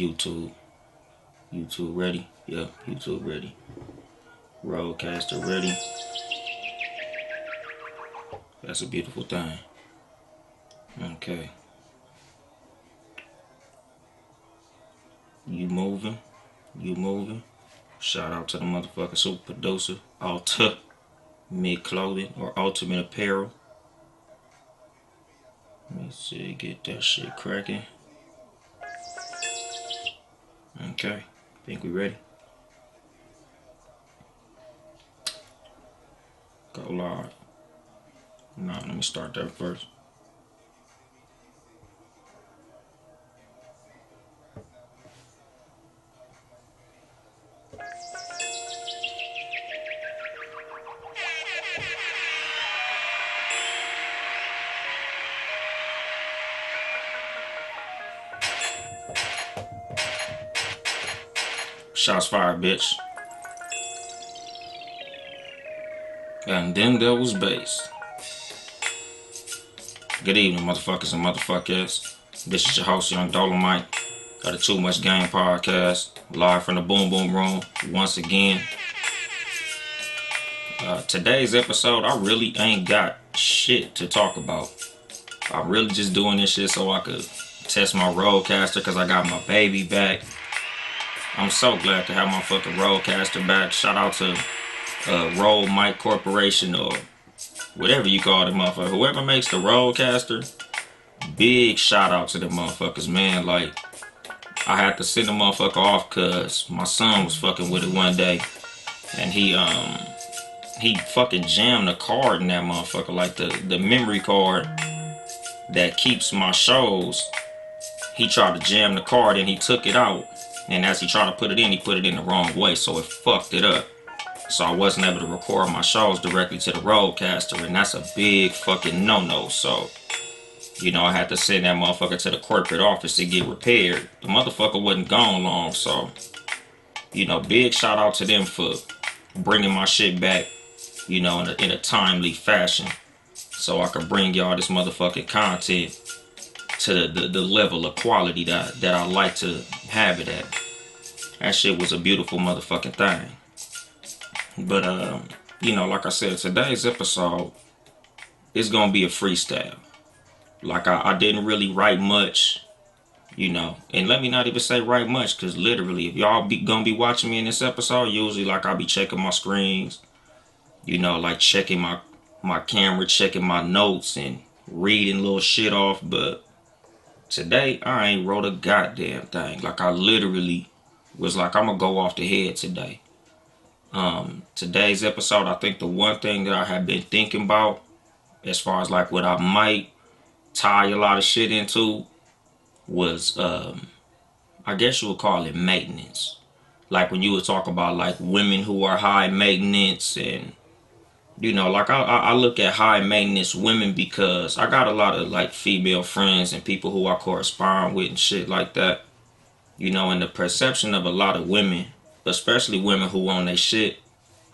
YouTube. YouTube ready? Yeah, YouTube ready. Roadcaster ready. That's a beautiful thing. Okay. You moving? You moving? Shout out to the motherfucking super producer, Ultimate Clothing or Ultimate Apparel. Let me see, get that shit cracking. Okay, think we ready? Go live. Nah, let me start that first. Shots fired, bitch. And then there was bass. Good evening, motherfuckers and motherfuckers. This is your host, Young Dolomite. Got a Too Much Game podcast, live from the Boom Boom Room once again. Today's episode, I really ain't got shit to talk about. I'm really just doing this shit so I could test my Rodecaster because I got my baby back. I'm so glad to have my fucking Rodecaster back. Shout out to Rode Mic Corporation or whatever you call it, motherfucker. Whoever makes the Rodecaster, big shout out to them motherfuckers, man. Like, I had to send the motherfucker off because my son was fucking with it one day, and he fucking jammed the card in that motherfucker, like the memory card that keeps my shows. He tried to jam the card and he took it out, and as he tried to put it in, he put it in the wrong way, so it fucked it up. So I wasn't able to record my shows directly to the Rodecaster, and that's a big fucking no-no. So, you know, I had to send that motherfucker to the corporate office to get repaired. The motherfucker wasn't gone long, so, you know, big shout out to them for bringing my shit back, you know, in a timely fashion, so I could bring y'all this motherfucking content to the level of quality that I like to have it at. That shit was a beautiful motherfucking thing. But, you know, like I said, today's episode is going to be a freestyle. Like, I didn't really write much, you know. And let me not even say write much, because literally, if y'all going to be watching me in this episode, usually, like, I'll be checking my screens, you know, like checking my camera, checking my notes, and reading little shit off. But today, I ain't wrote a goddamn thing. Like, I literally was like, I'm going to go off the head today. Today's episode, I think the one thing that I have been thinking about, as far as like what I might tie a lot of shit into, was I guess you would call it maintenance. Like when you would talk about like women who are high maintenance, and you know, like I look at high maintenance women because I got a lot of like female friends and people who I correspond with and shit like that. You know, and the perception of a lot of women, especially women who own their shit,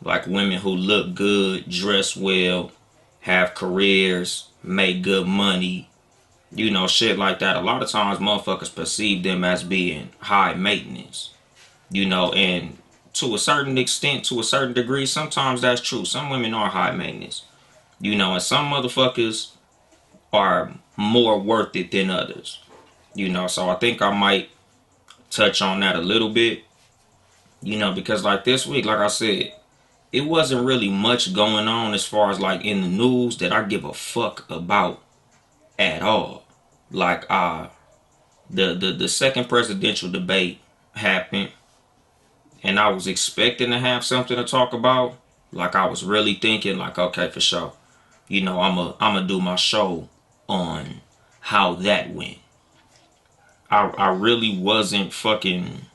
like women who look good, dress well, have careers, make good money, you know, shit like that. A lot of times motherfuckers perceive them as being high maintenance, you know, and to a certain extent, to a certain degree, sometimes that's true. Some women are high maintenance, you know, and some motherfuckers are more worth it than others, you know. So I think I might touch on that a little bit, you know, because like this week, like I said, it wasn't really much going on as far as like in the news that I give a fuck about at all. Like the second presidential debate happened, and I was expecting to have something to talk about. Like I was really thinking like, okay, for sure, you know, I'm do my show on how that went. I really wasn't fucking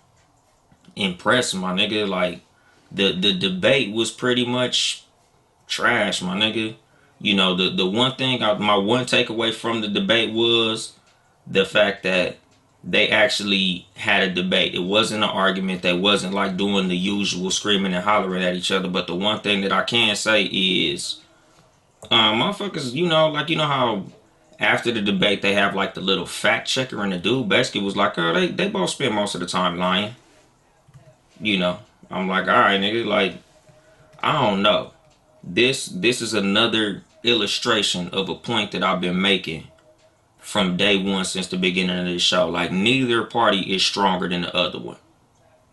impressed, my nigga. Like the debate was pretty much trash, my nigga. You know, the one thing, my one takeaway from the debate was the fact that they actually had a debate. It wasn't an argument. They wasn't like doing the usual screaming and hollering at each other. But the one thing that I can say is, motherfuckers, you know, like, you know how After the debate, they have like the little fact checker, and the dude basically was like, "Oh, they both spend most of the time lying." You know, I'm like, all right, nigga, like I don't know. This is another illustration of a point that I've been making from day one since the beginning of this show. Like neither party is stronger than the other one.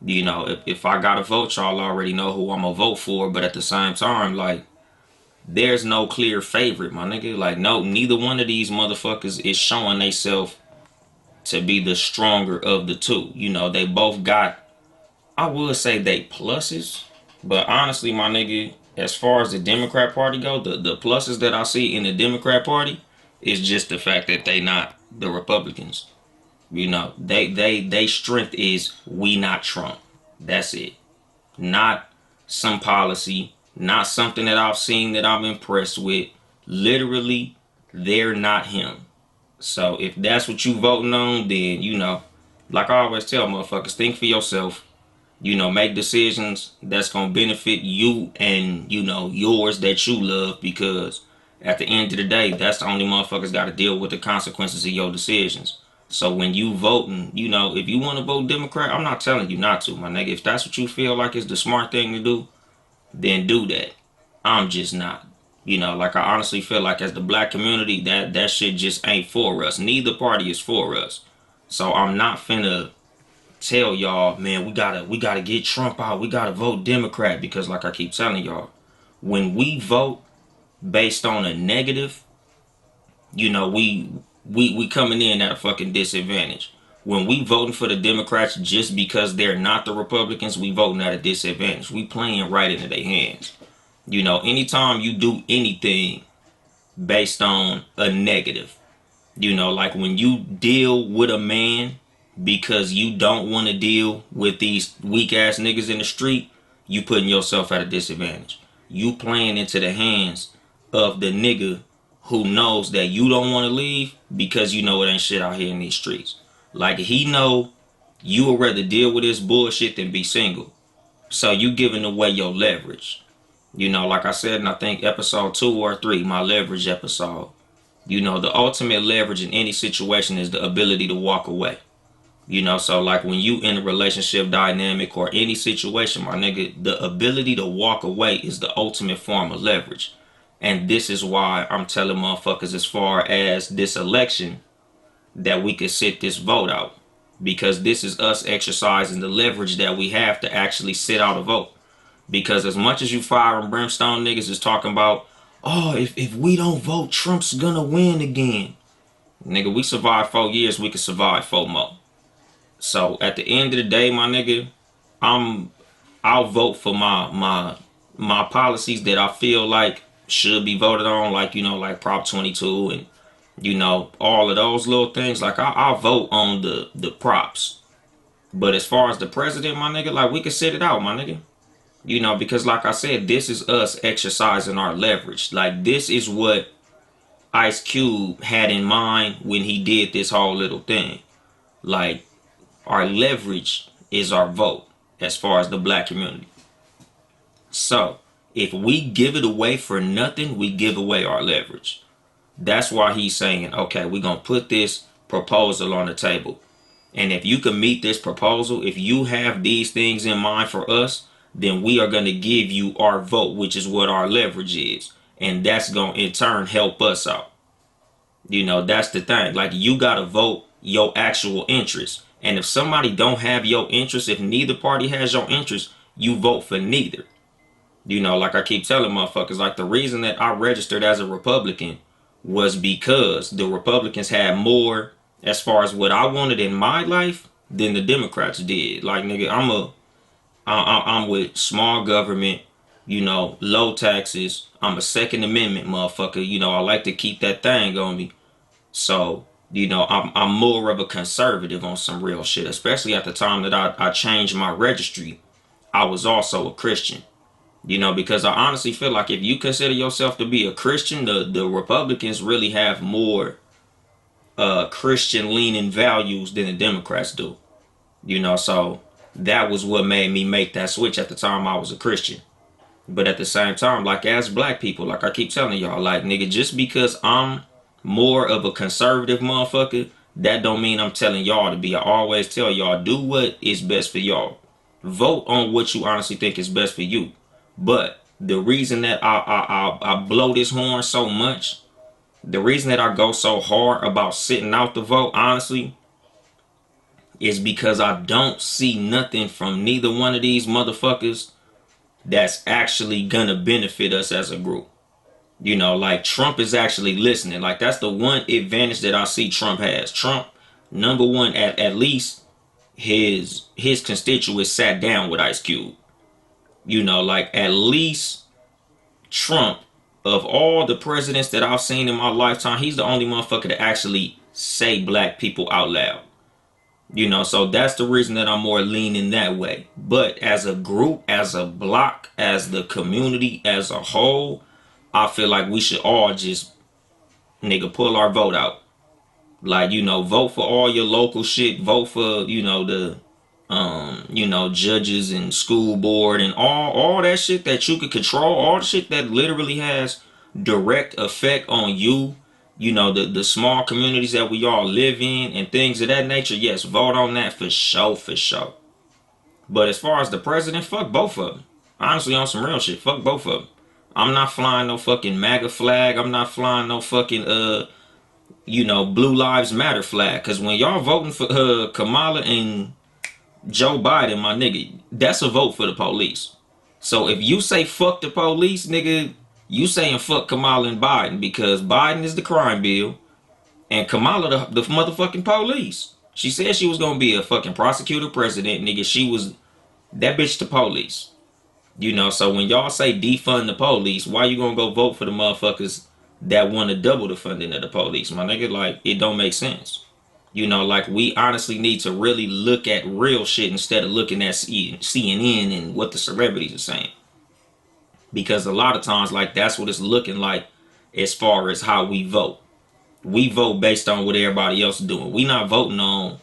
You know, if I gotta vote, y'all already know who I'm gonna vote for. But at the same time, like there's no clear favorite, my nigga. Like no, neither one of these motherfuckers is showing themselves to be the stronger of the two. You know, they both got, I would say they pluses, but honestly, my nigga, as far as the Democrat Party go, the pluses that I see in the Democrat Party is just the fact that they not the Republicans. You know, they strength is we not Trump. That's it. Not some policy, not something that I've seen that I'm impressed with. Literally, they're not him. So if that's what you voting on, then you know, like I always tell motherfuckers, think for yourself. You know, make decisions that's gonna benefit you and you know yours that you love, because at the end of the day, that's the only motherfuckers got to deal with the consequences of your decisions. So when you voting, you know, if you want to vote Democrat, I'm not telling you not to, my nigga. If that's what you feel like is the smart thing to do, then do that. I'm just not. You know, like I honestly feel like as the black community, that shit just ain't for us. Neither party is for us. So I'm not finna tell y'all, man, we gotta get Trump out. We gotta vote Democrat, because like I keep telling y'all, when we vote based on a negative, you know, we coming in at a fucking disadvantage. When we voting for the Democrats just because they're not the Republicans, we voting at a disadvantage. We playing right into their hands. You know, anytime you do anything based on a negative, you know, like when you deal with a man because you don't want to deal with these weak ass niggas in the street, you putting yourself at a disadvantage. You playing into the hands of the nigga who knows that you don't want to leave because you know it ain't shit out here in these streets. Like he know you would rather deal with this bullshit than be single. So you giving away your leverage. You know, like I said, and I think episode 2 or 3, my leverage episode. You know, the ultimate leverage in any situation is the ability to walk away. You know, so like when you in a relationship dynamic or any situation, my nigga, the ability to walk away is the ultimate form of leverage. And this is why I'm telling motherfuckers as far as this election that we could sit this vote out. Because this is us exercising the leverage that we have to actually sit out a vote. Because as much as you fire and brimstone niggas is talking about, oh, if we don't vote, Trump's gonna win again. Nigga, we survived 4 years, we could survive 4 more. So at the end of the day, my nigga, I'm I'll vote for my policies that I feel like should be voted on, like you know, like Prop 22 and you know all of those little things. Like I'll vote on the props. But as far as the president, my nigga, like we can sit it out, my nigga. You know, because like I said, this is us exercising our leverage. Like this is what Ice Cube had in mind when he did this whole little thing. Like our leverage is our vote as far as the black community. So if we give it away for nothing, we give away our leverage. That's why he's saying, okay, we're going to put this proposal on the table. And if you can meet this proposal, if you have these things in mind for us, then we are going to give you our vote, which is what our leverage is. And that's going to in turn help us out. You know, that's the thing. Like you got to vote your actual interest. And if somebody don't have your interest, if neither party has your interest, you vote for neither. You know, like I keep telling motherfuckers, like the reason that I registered as a Republican was because the Republicans had more as far as what I wanted in my life than the Democrats did. Like nigga, I'm with small government, you know, low taxes. I'm a Second Amendment motherfucker. You know, I like to keep that thing on me. So, you know, I'm more of a conservative on some real shit, especially at the time that I changed my registry. I was also a Christian. You know, because I honestly feel like if you consider yourself to be a Christian, the Republicans really have more Christian leaning values than the Democrats do. You know, so that was what made me make that switch at the time I was a Christian. But at the same time, like as black people, like I keep telling y'all, like nigga, just because I'm more of a conservative motherfucker, that don't mean I'm telling y'all to be. I always tell y'all, do what is best for y'all. Vote on what you honestly think is best for you. But the reason that I blow this horn so much, the reason that I go so hard about sitting out the vote, honestly, is because I don't see nothing from neither one of these motherfuckers that's actually gonna benefit us as a group. You know, like Trump is actually listening. Like that's the one advantage that I see Trump has. Trump, number one, at least his constituents sat down with Ice Cube. You know, like at least Trump, of all the presidents that I've seen in my lifetime, he's the only motherfucker to actually say black people out loud. You know, so that's the reason that I'm more leaning that way. But as a group, as a block, as the community as a whole, I feel like we should all just nigga pull our vote out. Like, you know, vote for all your local shit. Vote for, you know, the judges and school board and all that shit that you could control, all the shit that literally has direct effect on you, you know, the small communities that we all live in and things of that nature. Yes, vote on that for sure, for sure. But as far as the president, fuck both of them. Honestly, on some real shit, fuck both of them. I'm not flying no fucking MAGA flag. I'm not flying no fucking Blue Lives Matter flag. Cause when y'all voting for Kamala and Joe Biden, my nigga, that's a vote for the police. So if you say fuck the police, nigga, you saying fuck Kamala and Biden because Biden is the crime bill and Kamala the motherfucking police. She said she was gonna be a fucking prosecutor president, nigga. She was that bitch the police. You know, so when y'all say defund the police, why you gonna go vote for the motherfuckers that want to double the funding of the police, my nigga? Like, it don't make sense. You know, like we honestly need to really look at real shit instead of looking at CNN and what the celebrities are saying. Because a lot of times, like, that's what it's looking like as far as how we vote. We vote based on what everybody else is doing. We not voting on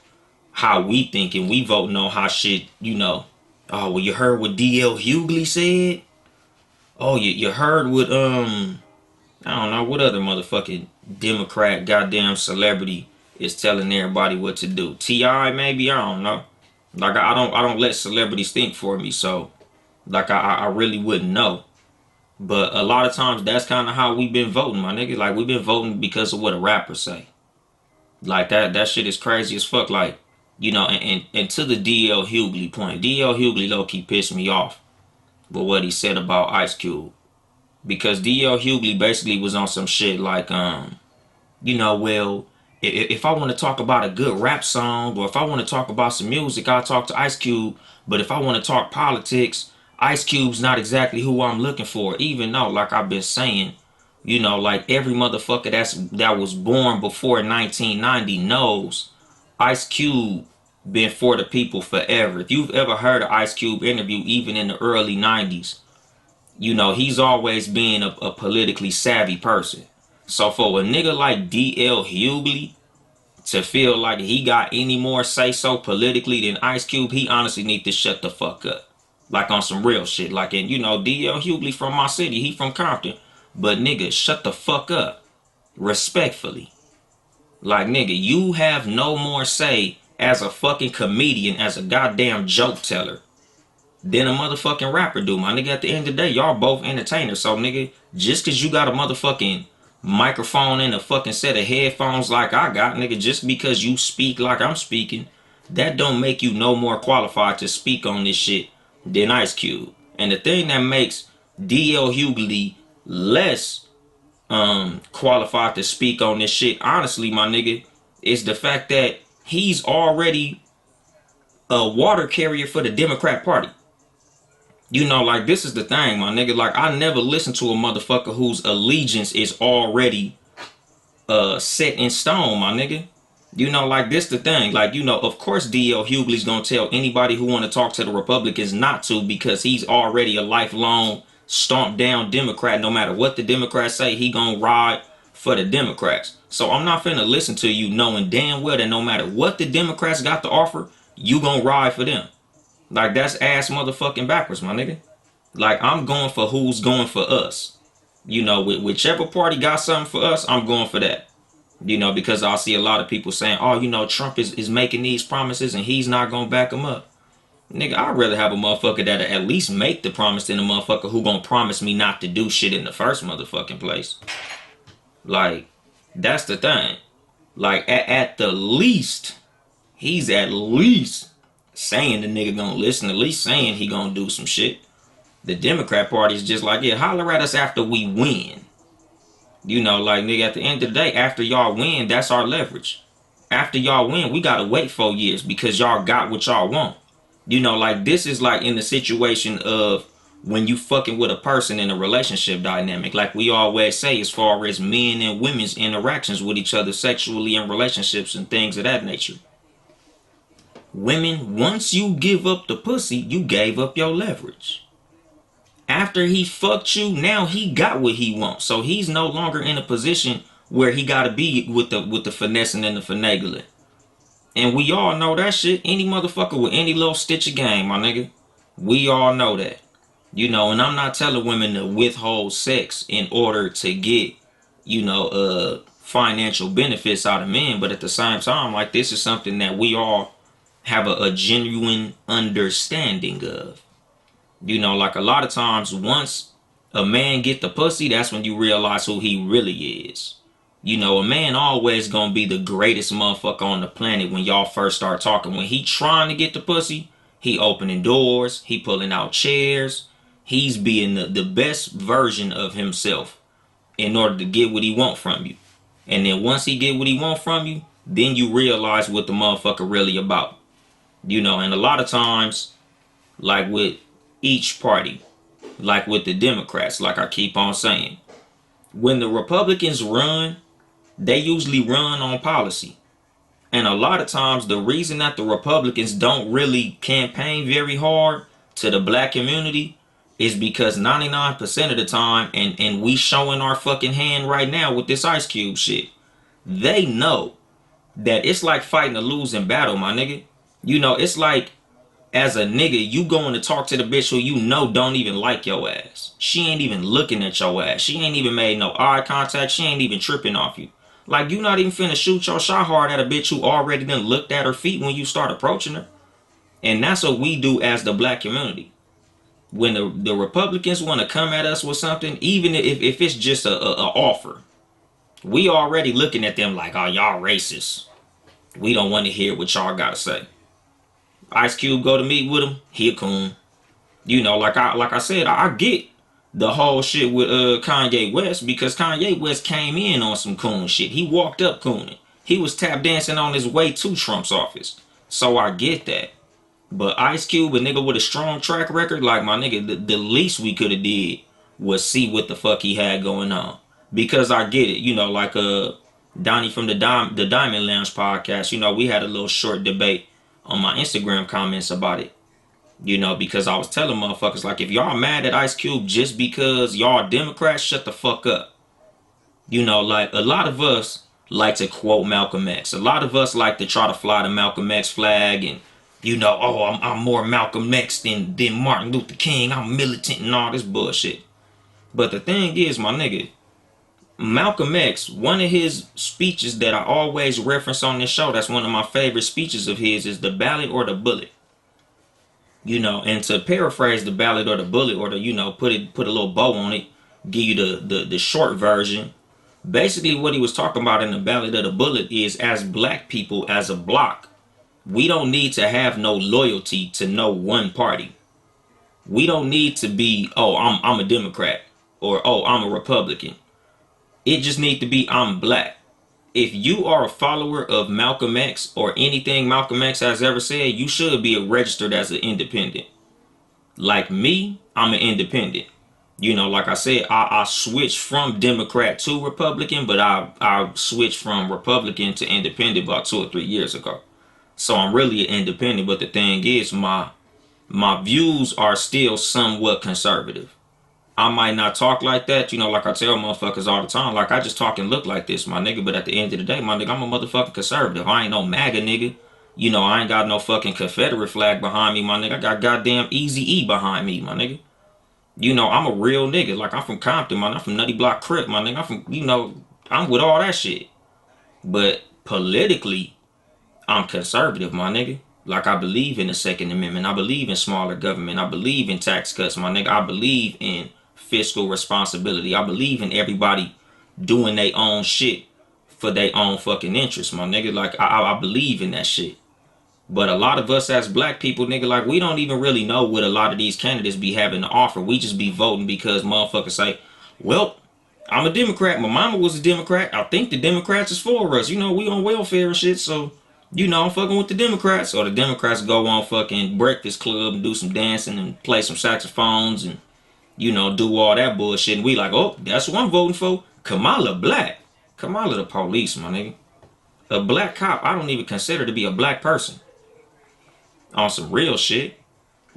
how we thinking. We voting on how shit, you know. Oh, well, you heard what DL Hughley said? Oh, you heard what, I don't know, what other motherfucking Democrat goddamn celebrity is telling everybody what to do. T.I. maybe, I don't know. Like I don't let celebrities think for me, so like I really wouldn't know. But a lot of times that's kind of how we've been voting, my nigga. Like we've been voting because of what a rapper say. Like that shit is crazy as fuck. Like, you know, and to the D.L. Hughley point, D.L. Hughley low key pissed me off with what he said about Ice Cube. Because D.L. Hughley basically was on some shit like, well, if I want to talk about a good rap song or if I want to talk about some music, I'll talk to Ice Cube. But if I want to talk politics, Ice Cube's not exactly who I'm looking for. Even though, like I've been saying, you know, like every motherfucker that was born before 1990 knows Ice Cube been for the people forever. If you've ever heard an Ice Cube interview, even in the early 90s, you know, he's always been a politically savvy person. So for a nigga like DL Hughley to feel like he got any more say so politically than Ice Cube, he honestly need to shut the fuck up. Like on some real shit. Like, and you know, DL Hughley from my city, he from Compton. But nigga, shut the fuck up. Respectfully. Like nigga, you have no more say as a fucking comedian, as a goddamn joke teller than a motherfucking rapper do, my nigga. At the end of the day, y'all both entertainers. So, nigga, just because you got a motherfucking microphone and a fucking set of headphones like I got, nigga, just because you speak like I'm speaking, that don't make you no more qualified to speak on this shit than Ice Cube. And the thing that makes D.L. Hughley less qualified to speak on this shit, honestly, my nigga, is the fact that he's already a water carrier for the Democrat Party. You know, like, this is the thing, my nigga. Like, I never listen to a motherfucker whose allegiance is already set in stone, my nigga. You know, like, this the thing. Like, you know, of course D.L. Hughley's gonna tell anybody who want to talk to the Republicans not to, because he's already a lifelong stomp down Democrat. No matter what the Democrats say, he gonna ride for the Democrats. So I'm not finna listen to you knowing damn well that no matter what the Democrats got to offer, you gonna ride for them. Like, that's ass motherfucking backwards, my nigga. Like, I'm going for who's going for us. You know, whichever party got something for us, I'm going for that. Because I see a lot of people saying, oh, Trump is making these promises and he's not gonna back them up. Nigga, I'd rather have a motherfucker that'll at least make the promise than a motherfucker who gonna promise me not to do shit in the first motherfucking place. Like, that's the thing. Like, at the least, he's at least saying the nigga gonna listen, at least saying he gonna do some shit. The Democrat Party is just like, yeah, holler at us after we win. Like, nigga, at the end of the day, after y'all win, that's our leverage. After y'all win, we gotta wait 4 years because y'all got what y'all want. Like, this is like in the situation of when you fucking with a person in a relationship dynamic. Like we always say, as far as men and women's interactions with each other sexually in relationships and things of that nature. Women, once you give up the pussy, you gave up your leverage. After he fucked you, now he got what he wants. So he's no longer in a position where he gotta be with the finessing and the finagling. And we all know that shit. Any motherfucker with any little stitch of game, my nigga. We all know that. And I'm not telling women to withhold sex in order to get, financial benefits out of men. But at the same time, like, this is something that we all have a genuine understanding of. Like a lot of times, once a man get the pussy, that's when you realize who he really is. A man always gonna be the greatest motherfucker on the planet when y'all first start talking. When he trying to get the pussy, he opening doors, he pulling out chairs, he's being the best version of himself in order to get what he want from you. And then once he get what he want from you, then you realize what the motherfucker really about. And a lot of times, like with each party, like with the Democrats, like I keep on saying, when the Republicans run, they usually run on policy. And a lot of times the reason that the Republicans don't really campaign very hard to the black community is because 99% of the time, and we showing our fucking hand right now with this Ice Cube shit, they know that it's like fighting a losing battle, my nigga. It's like, as a nigga, you going to talk to the bitch who don't even like your ass. She ain't even looking at your ass. She ain't even made no eye contact. She ain't even tripping off you. Like, you not even finna shoot your shot hard at a bitch who already done looked at her feet when you start approaching her. And that's what we do as the black community. When the Republicans want to come at us with something, even if it's just a offer, we already looking at them like, oh, y'all racist. We don't want to hear what y'all got to say. Ice Cube go to meet with him, he a coon. Like I said, I get the whole shit with Kanye West, because Kanye West came in on some coon shit. He walked up cooning. He was tap dancing on his way to Trump's office. So I get that. But Ice Cube, a nigga with a strong track record, like, my nigga, the least we could have did was see what the fuck he had going on. Because I get it, like Donnie from the Diamond Lounge podcast, we had a little short debate on my Instagram comments about it. Because I was telling motherfuckers, like, if y'all mad at Ice Cube just because y'all Democrats, shut the fuck up. Like, a lot of us like to quote Malcolm X. A lot of us like to try to fly the Malcolm X flag and, oh, I'm more Malcolm X than Martin Luther King. I'm militant and all this bullshit. But the thing is, my nigga, Malcolm X, one of his speeches that I always reference on this show, that's one of my favorite speeches of his, is the ballot or the bullet. And to paraphrase the ballot or the bullet, or to, put a little bow on it, give you the short version. Basically what he was talking about in the ballot or the bullet is, as black people, as a block, we don't need to have no loyalty to no one party. We don't need to be, oh, I'm a Democrat, or oh, I'm a Republican. It just needs to be, I'm black. If you are a follower of Malcolm X or anything Malcolm X has ever said, you should be registered as an independent. Like me, I'm an independent. Like I said, I switched from Democrat to Republican, but I switched from Republican to independent about 2 or 3 years ago. So I'm really an independent, but the thing is, my views are still somewhat conservative. I might not talk like that, like I tell motherfuckers all the time, like, I just talk and look like this, my nigga, but at the end of the day, my nigga, I'm a motherfucking conservative. I ain't no MAGA nigga. I ain't got no fucking Confederate flag behind me, my nigga. I got goddamn Easy E behind me, my nigga. I'm a real nigga. Like, I'm from Compton, man. I'm from Nutty Block Crip, my nigga. I'm from, I'm with all that shit. But politically, I'm conservative, my nigga. Like, I believe in the Second Amendment. I believe in smaller government. I believe in tax cuts, my nigga. I believe in fiscal responsibility. I believe in everybody doing their own shit for their own fucking interests, my nigga. Like, I believe in that shit. But a lot of us as black people, nigga, like, we don't even really know what a lot of these candidates be having to offer. We just be voting because motherfuckers say, well, I'm a Democrat. My mama was a Democrat. I think the Democrats is for us. You know, we on welfare and shit, so, you know, I'm fucking with the Democrats. Or the Democrats go on fucking Breakfast Club and do some dancing and play some saxophones and, you know, do all that bullshit. And we like, oh, that's what I'm voting for. Kamala Black. Kamala the police, my nigga. A black cop, I don't even consider to be a black person. On some real shit.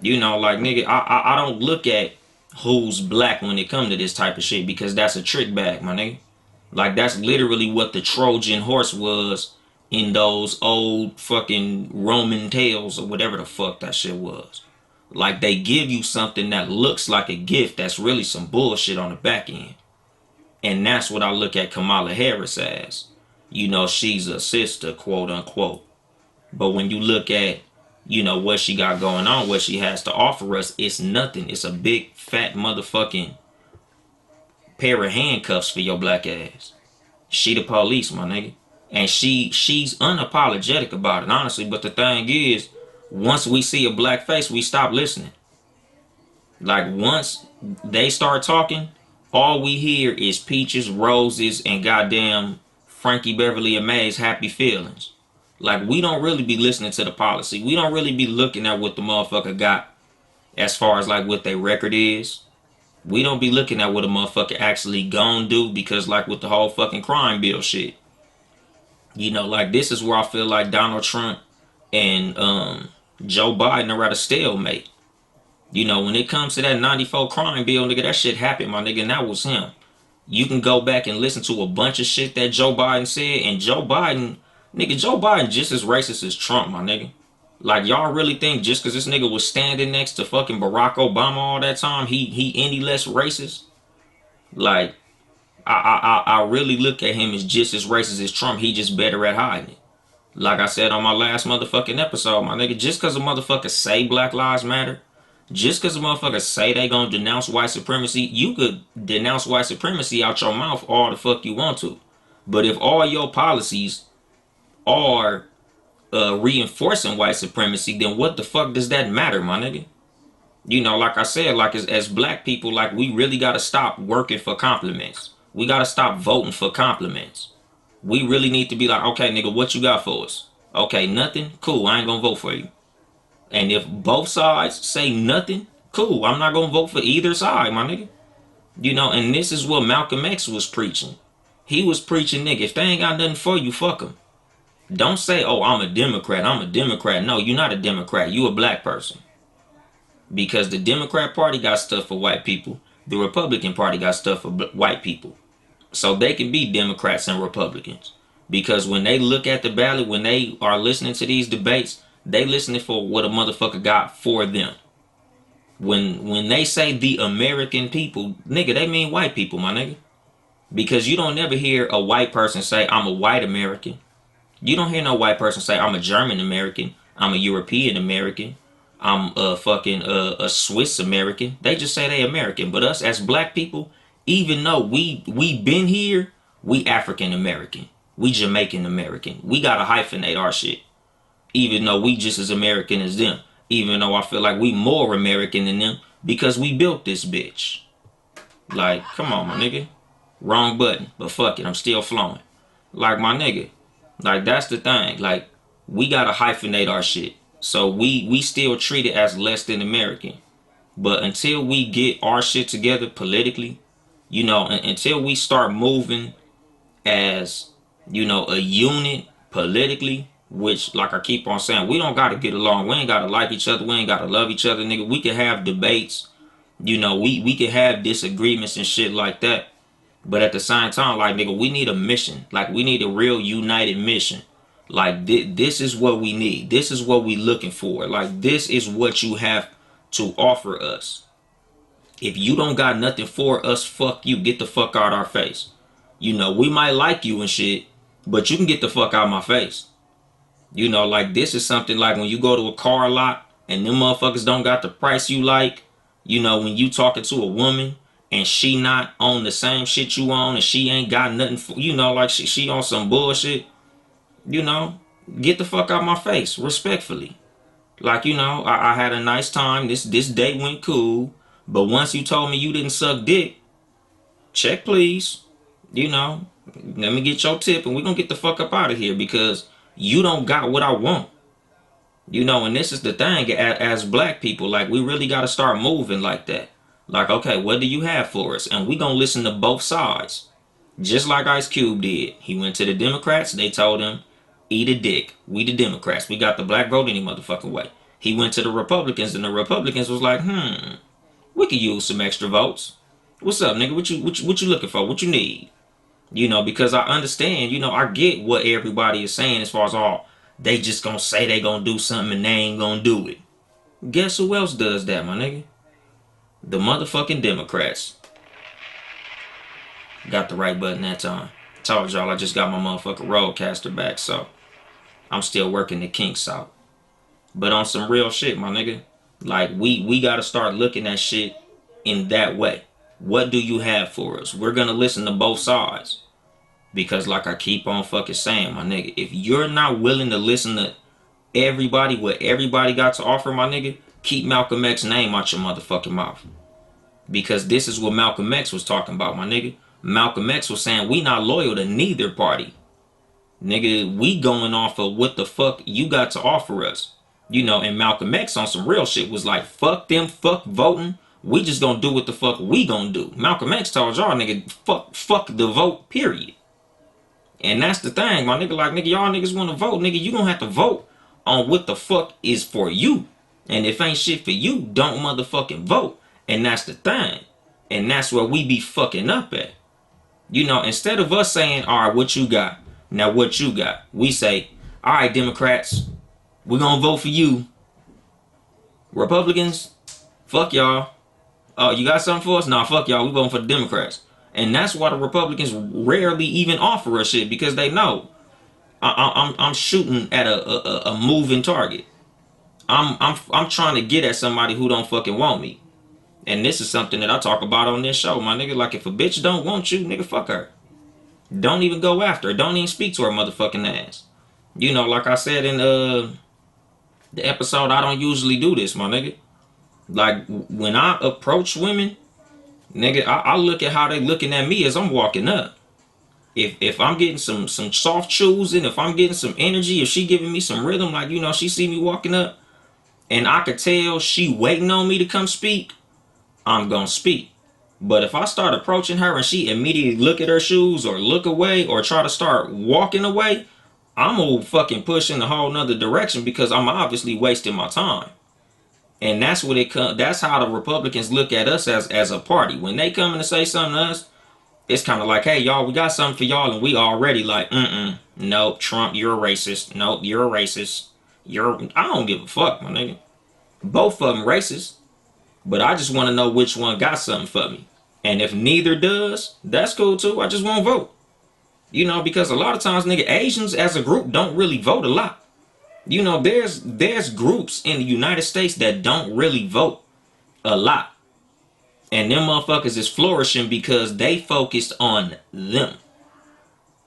You know, like, nigga, I don't look at who's black when it come to this type of shit, because that's a trick bag, my nigga. Like, that's literally what the Trojan horse was in those old fucking Roman tales or whatever the fuck that shit was. Like, they give you something that looks like a gift that's really some bullshit on the back end. And that's what I look at Kamala Harris as. You know, she's a sister, quote unquote. But when you look at, you know, what she got going on, what she has to offer us, it's nothing. It's a big fat motherfucking pair of handcuffs for your black ass. She the police, my nigga. And she's unapologetic about it, honestly. But the thing is, once we see a black face, we stop listening. Like, once they start talking, all we hear is peaches, roses, and goddamn Frankie Beverly and May's happy feelings. Like, we don't really be listening to the policy. We don't really be looking at what the motherfucker got as far as like what their record is. We don't be looking at what a motherfucker actually gon' do, because like with the whole fucking crime bill shit, you know, like, this is where I feel like Donald Trump and Joe Biden are at a stalemate. You know, when it comes to that 94 crime bill, nigga, that shit happened, my nigga, and that was him. You can go back and listen to a bunch of shit that Joe Biden said, and Joe Biden, nigga, Joe Biden just as racist as Trump, my nigga. Like, y'all really think just because this nigga was standing next to fucking Barack Obama all that time, he any less racist? Like, I really look at him as just as racist as Trump. He just better at hiding it. Like I said on my last motherfucking episode, my nigga, just because a motherfucker say Black Lives Matter, just because a motherfucker say they gonna denounce white supremacy, you could denounce white supremacy out your mouth all the fuck you want to. But if all your policies are reinforcing white supremacy, then what the fuck does that matter, my nigga? You know, like I said, like, as black people, like, we really gotta stop working for compliments. We gotta stop voting for compliments. We really need to be like, okay, nigga, what you got for us? Okay, nothing? Cool, I ain't gonna vote for you. And if both sides say nothing, cool, I'm not gonna vote for either side, my nigga. You know, and this is what Malcolm X was preaching. He was preaching, nigga, if they ain't got nothing for you, fuck them. Don't say, oh, I'm a Democrat, I'm a Democrat. No, you're not a Democrat, you a black person. Because the Democrat Party got stuff for white people. The Republican Party got stuff for white people. So they can be Democrats and Republicans. Because when they look at the ballot, when they are listening to these debates, they listening for what a motherfucker got for them. When they say the American people, nigga, they mean white people, my nigga. Because you don't never hear a white person say, I'm a white American. You don't hear no white person say, I'm a German American. I'm a European American. I'm a fucking a Swiss American. They just say they American. But us as black people, even though we been here, we African American. We Jamaican American. We gotta hyphenate our shit. Even though we just as American as them. Even though I feel like we more American than them, because we built this bitch. Like, come on, my nigga. Wrong button. But fuck it, I'm still flowing. Like, my nigga. Like, that's the thing. Like, we gotta hyphenate our shit. So we still treat it as less than American. But until we get our shit together politically, you know, until we start moving as, you know, a unit politically, which, like I keep on saying, we don't gotta get along. We ain't gotta like each other. We ain't gotta love each other, nigga. We can have debates. You know, we can have disagreements and shit like that. But at the same time, like, nigga, we need a mission. Like, we need a real united mission. Like, this is what we need. This is what we looking for. Like, this is what you have to offer us. If you don't got nothing for us, fuck you. Get the fuck out our face. You know, we might like you and shit, but you can get the fuck out of my face. You know, like this is something like when you go to a car lot and them motherfuckers don't got the price you like. You know, when you talking to a woman and she not on the same shit you on and she ain't got nothing for, you know, like she on some bullshit. You know, get the fuck out my face, respectfully. Like, you know, I had a nice time. This date went cool. But once you told me you didn't suck dick, check please. You know, let me get your tip and we're gonna get the fuck up out of here because you don't got what I want. You know, and this is the thing as black people, like we really gotta start moving like that. Like, okay, what do you have for us? And we gonna listen to both sides. Just like Ice Cube did. He went to the Democrats, they told him, eat a dick. We the Democrats. We got the black vote any motherfucking way. He went to the Republicans and the Republicans was like, we could use some extra votes. What's up, nigga? What you looking for? What you need? You know, because I understand, you know, I get what everybody is saying as far as all they just gonna say they gonna do something and they ain't gonna do it. Guess who else does that, my nigga? The motherfucking Democrats. Got the right button that time. Told y'all I just got my motherfucking roadcaster back, so I'm still working the kinks out. But on some real shit, my nigga. Like we gotta start looking at shit in that way. What do you have for us? We're gonna listen to both sides. Because like I keep on fucking saying, my nigga, if you're not willing to listen to everybody, what everybody got to offer, my nigga, keep Malcolm X's name out your motherfucking mouth. Because this is what Malcolm X was talking about, my nigga. Malcolm X was saying we not loyal to neither party. Nigga, we going off of what the fuck you got to offer us. You know, and Malcolm X on some real shit was like, fuck them, fuck voting. We just gonna do what the fuck we gonna do. Malcolm X told y'all, nigga, fuck the vote, period. And that's the thing, my nigga. Like, nigga, y'all niggas wanna vote, nigga, you gonna have to vote on what the fuck is for you. And if ain't shit for you, don't motherfucking vote. And that's the thing. And that's where we be fucking up at. You know, instead of us saying, all right, what you got? Now, what you got? We say, all right, Democrats, we're going to vote for you. Republicans, fuck y'all. Oh, you got something for us? Nah, fuck y'all. We voting for the Democrats. And that's why the Republicans rarely even offer us shit because they know I'm shooting at a moving target. I'm trying to get at somebody who don't fucking want me. And this is something that I talk about on this show, my nigga. Like, if a bitch don't want you, nigga, fuck her. Don't even go after her. Don't even speak to her motherfucking ass. You know, like I said in the episode, I don't usually do this, my nigga. Like, when I approach women, nigga, I look at how they looking at me as I'm walking up. If I'm getting some soft choosing, if I'm getting some energy, if she giving me some rhythm, like, you know, she see me walking up, and I could tell she waiting on me to come speak, I'm gonna speak. But if I start approaching her and she immediately look at her shoes or look away or try to start walking away, I'm gonna fucking push in a whole nother direction because I'm obviously wasting my time. And that's what it comes. That's how the Republicans look at us as a party. When they come in to say something to us, it's kind of like, hey, y'all, we got something for y'all, and we already like, nope, Trump, you're a racist. Nope, you're a racist. I don't give a fuck, my nigga. Both of them racist. But I just want to know which one got something for me. And if neither does, that's cool too. I just won't vote. You know, because a lot of times, nigga, Asians as a group don't really vote a lot. You know, there's groups in the United States that don't really vote a lot. And them motherfuckers is flourishing because they focused on them.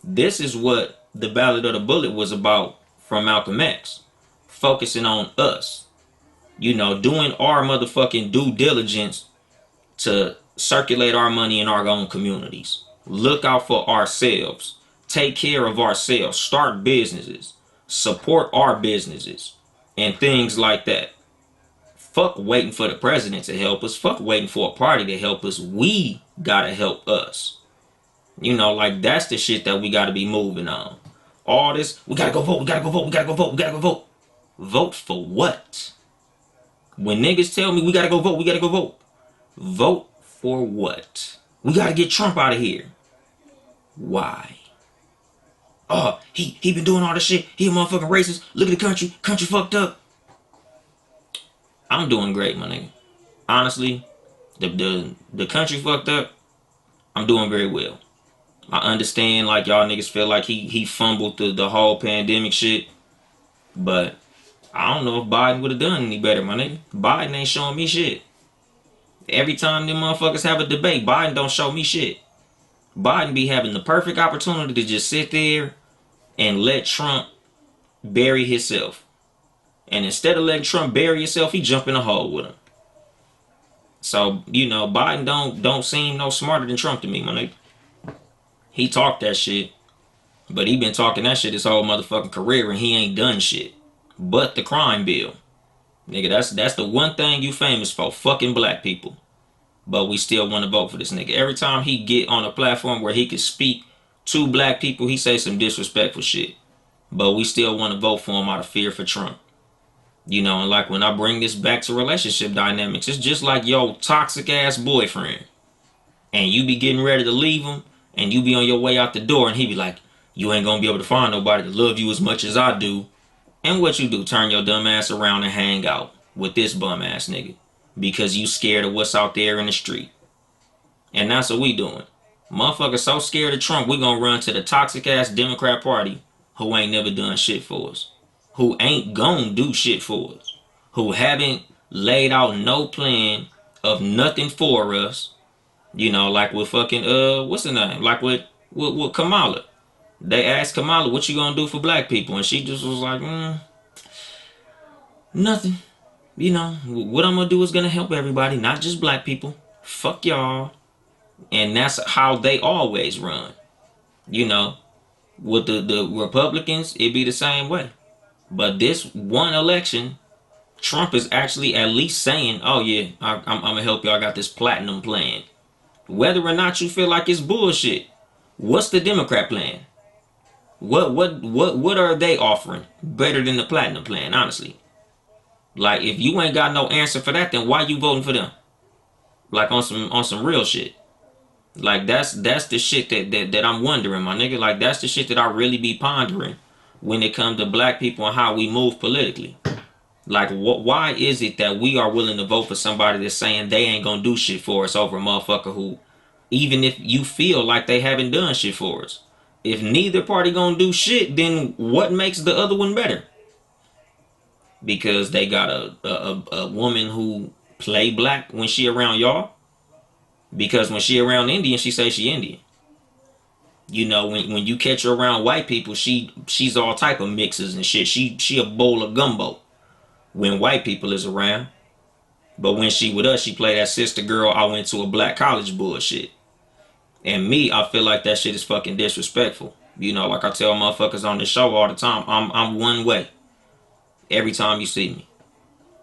This is what the Ballad of the Bullet was about from Malcolm X. Focusing on us. You know, doing our motherfucking due diligence to circulate our money in our own communities. Look out for ourselves. Take care of ourselves. Start businesses. Support our businesses. And things like that. Fuck waiting for the president to help us. Fuck waiting for a party to help us. We gotta help us. You know, like that's the shit that we gotta be moving on. All this, we gotta go vote, we gotta go vote, we gotta go vote, we gotta go vote. Vote for what? When niggas tell me we gotta go vote, we gotta go vote. Vote for what? We gotta get Trump out of here. Why? Oh, he been doing all this shit. He a motherfucking racist. Look at the country. Country fucked up. I'm doing great, my nigga. Honestly, the country fucked up. I'm doing very well. I understand like y'all niggas feel like he fumbled through the whole pandemic shit, but I don't know if Biden would have done any better, my nigga. Biden ain't showing me shit. Every time them motherfuckers have a debate, Biden don't show me shit. Biden be having the perfect opportunity to just sit there and let Trump bury himself. And instead of letting Trump bury himself, he jump in a hole with him. So, Biden don't seem no smarter than Trump to me, my nigga. He talked that shit, but he been talking that shit his whole motherfucking career and he ain't done shit. But the crime bill. Nigga, that's the one thing you famous for, fucking black people. But we still want to vote for this nigga. Every time he get on a platform where he can speak to black people, he say some disrespectful shit. But we still want to vote for him out of fear for Trump. And like when I bring this back to relationship dynamics, it's just like your toxic ass boyfriend. And you be getting ready to leave him, and you be on your way out the door, and he be like, you ain't gonna be able to find nobody to love you as much as I do. And what you do, turn your dumb ass around and hang out with this bum ass nigga. Because you scared of what's out there in the street. And that's what we doing. Motherfuckers so scared of Trump, we gonna run to the toxic ass Democrat Party who ain't never done shit for us. Who ain't gonna do shit for us. Who haven't laid out no plan of nothing for us. Like with fucking what's the name? Like with Kamala. They asked Kamala, what you gonna do for black people? And she just was like, nothing. What I'm gonna do is gonna help everybody, not just black people. Fuck y'all. And that's how they always run. With the Republicans, it be the same way. But this one election, Trump is actually at least saying, oh yeah, I'm gonna help y'all. I got this platinum plan. Whether or not you feel like it's bullshit, what's the Democrat plan? What are they offering better than the platinum plan, honestly? Like if you ain't got no answer for that, then why you voting for them? Like on some real shit. Like that's the shit that I'm wondering, my nigga. Like that's the shit that I really be pondering when it comes to black people and how we move politically. Like why is it that we are willing to vote for somebody that's saying they ain't gonna do shit for us over a motherfucker who, even if you feel like they haven't done shit for us, if neither party gonna do shit, then what makes the other one better? Because they got a woman who play black when she around y'all. Because when she around Indian, she say she Indian. When you catch her around white people, she's all type of mixes and shit. She a bowl of gumbo when white people is around. But when she with us, she play that sister girl, I went to a black college bullshit. And me, I feel like that shit is fucking disrespectful. Like I tell motherfuckers on the show all the time, I'm one way. Every time you see me,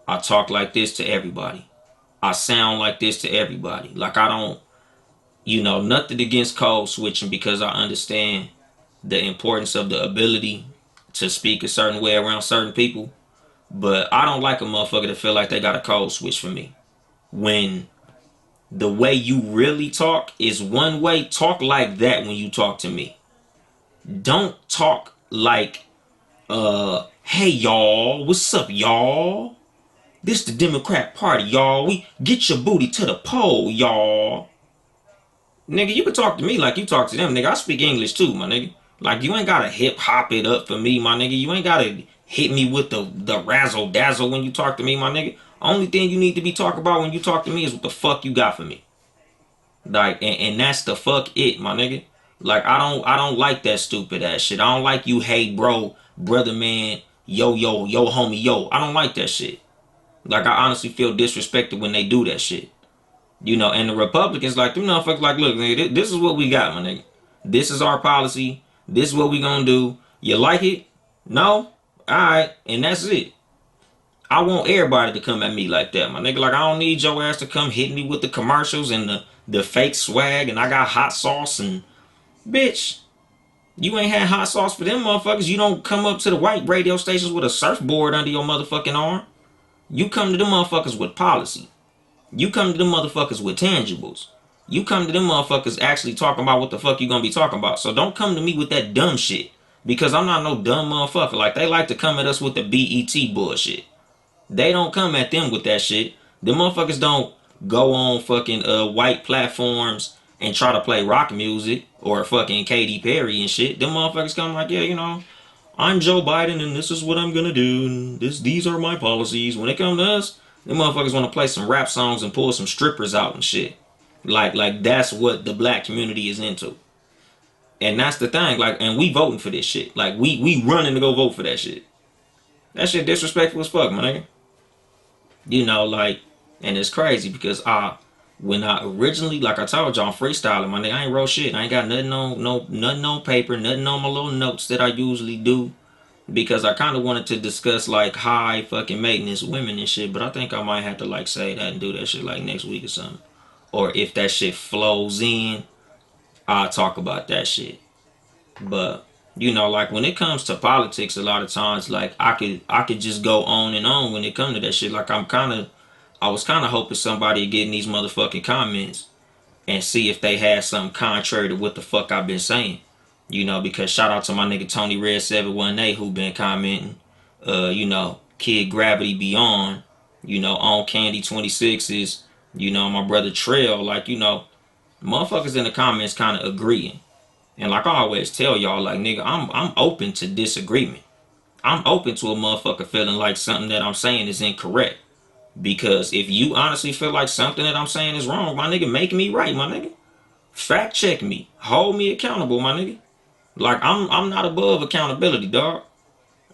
I talk like this to everybody. I sound like this to everybody. Like I don't, nothing against code switching because I understand the importance of the ability to speak a certain way around certain people. But I don't like a motherfucker to feel like they got a code switch for me. When the way you really talk is one way, talk like that when you talk to me. Don't talk like, hey y'all, what's up y'all? This the Democrat Party, y'all. We get your booty to the poll, y'all. Nigga, you can talk to me like you talk to them, nigga. I speak English too, my nigga. Like you ain't gotta hip hop it up for me, my nigga. You ain't gotta hit me with the razzle dazzle when you talk to me, my nigga. Only thing you need to be talking about when you talk to me is what the fuck you got for me. Like, and that's the fuck it, my nigga. Like I don't like that stupid ass shit. I don't like you, hey bro, brother man, yo homie, yo. I don't like that shit. Like I honestly feel disrespected when they do that shit. And the Republicans like them motherfuckers like, look, nigga, this is what we got, my nigga. This is our policy. This is what we gonna do. You like it? No? Alright, and that's it. I want everybody to come at me like that, my nigga. Like I don't need your ass to come hit me with the commercials and the fake swag and I got hot sauce and bitch. You ain't had hot sauce for them motherfuckers. You don't come up to the white radio stations with a surfboard under your motherfucking arm. You come to them motherfuckers with policy. You come to them motherfuckers with tangibles. You come to them motherfuckers actually talking about what the fuck you gonna be talking about. So don't come to me with that dumb shit. Because I'm not no dumb motherfucker. Like they like to come at us with the BET bullshit. They don't come at them with that shit. The motherfuckers don't go on fucking white platforms and try to play rock music or fucking Katy Perry and shit, them motherfuckers come like, yeah, I'm Joe Biden and this is what I'm gonna do and these are my policies. When it come to us, them motherfuckers want to play some rap songs and pull some strippers out and shit. Like that's what the black community is into. And that's the thing, like, and we voting for this shit. Like we running to go vote for that shit. That shit disrespectful as fuck, my nigga. Like, and it's crazy because when I originally, like I told y'all, I'm freestyling, my nigga, I ain't wrote shit. I ain't got nothing on, nothing on paper, nothing on my little notes that I usually do, because I kind of wanted to discuss like high fucking maintenance women and shit. But I think I might have to like say that and do that shit like next week or something. Or if that shit flows in, I'll talk about that shit. But like when it comes to politics, a lot of times, like I could just go on and on when it comes to that shit. Like I was kind of hoping somebody would get in these motherfucking comments and see if they had something contrary to what the fuck I've been saying. Because shout out to my nigga Tony Red 718 who been commenting. Kid Gravity Beyond. On Candy 26s. My brother Trail. Like motherfuckers in the comments kind of agreeing. And like I always tell y'all, like nigga, I'm open to disagreement. I'm open to a motherfucker feeling like something that I'm saying is incorrect. Because if you honestly feel like something that I'm saying is wrong, my nigga, make me right, my nigga. Fact check me. Hold me accountable, my nigga. Like I'm not above accountability, dog.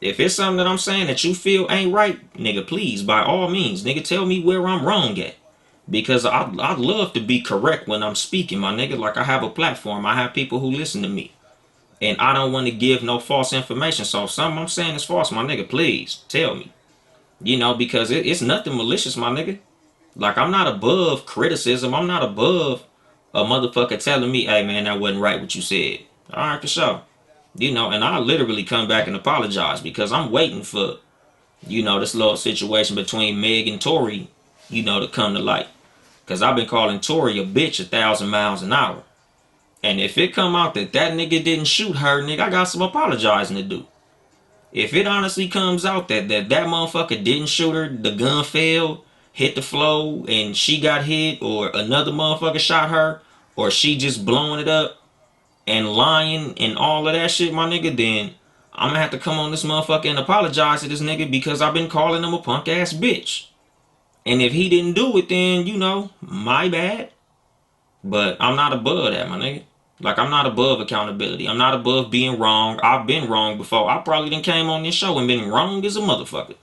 If it's something that I'm saying that you feel ain't right, nigga, please, by all means, nigga, tell me where I'm wrong at. Because I'd love to be correct when I'm speaking, my nigga. Like I have a platform. I have people who listen to me. And I don't want to give no false information. So if something I'm saying is false, my nigga, please tell me. Because it's nothing malicious, my nigga. Like I'm not above criticism. I'm not above a motherfucker telling me, hey man, that wasn't right what you said. Alright, for sure. And I literally come back and apologize because I'm waiting for, this little situation between Meg and Tory, to come to light. Because I've been calling Tory a bitch 1,000 miles an hour. And if it come out that that nigga didn't shoot her, nigga, I got some apologizing to do. If it honestly comes out that motherfucker didn't shoot her, the gun failed, hit the floor, and she got hit, or another motherfucker shot her, or she just blowing it up and lying and all of that shit, my nigga, then I'm gonna have to come on this motherfucker and apologize to this nigga because I've been calling him a punk ass bitch. And if he didn't do it, then, my bad. But I'm not above that, my nigga. Like, I'm not above accountability. I'm not above being wrong. I've been wrong before. I probably done came on this show and been wrong as a motherfucker.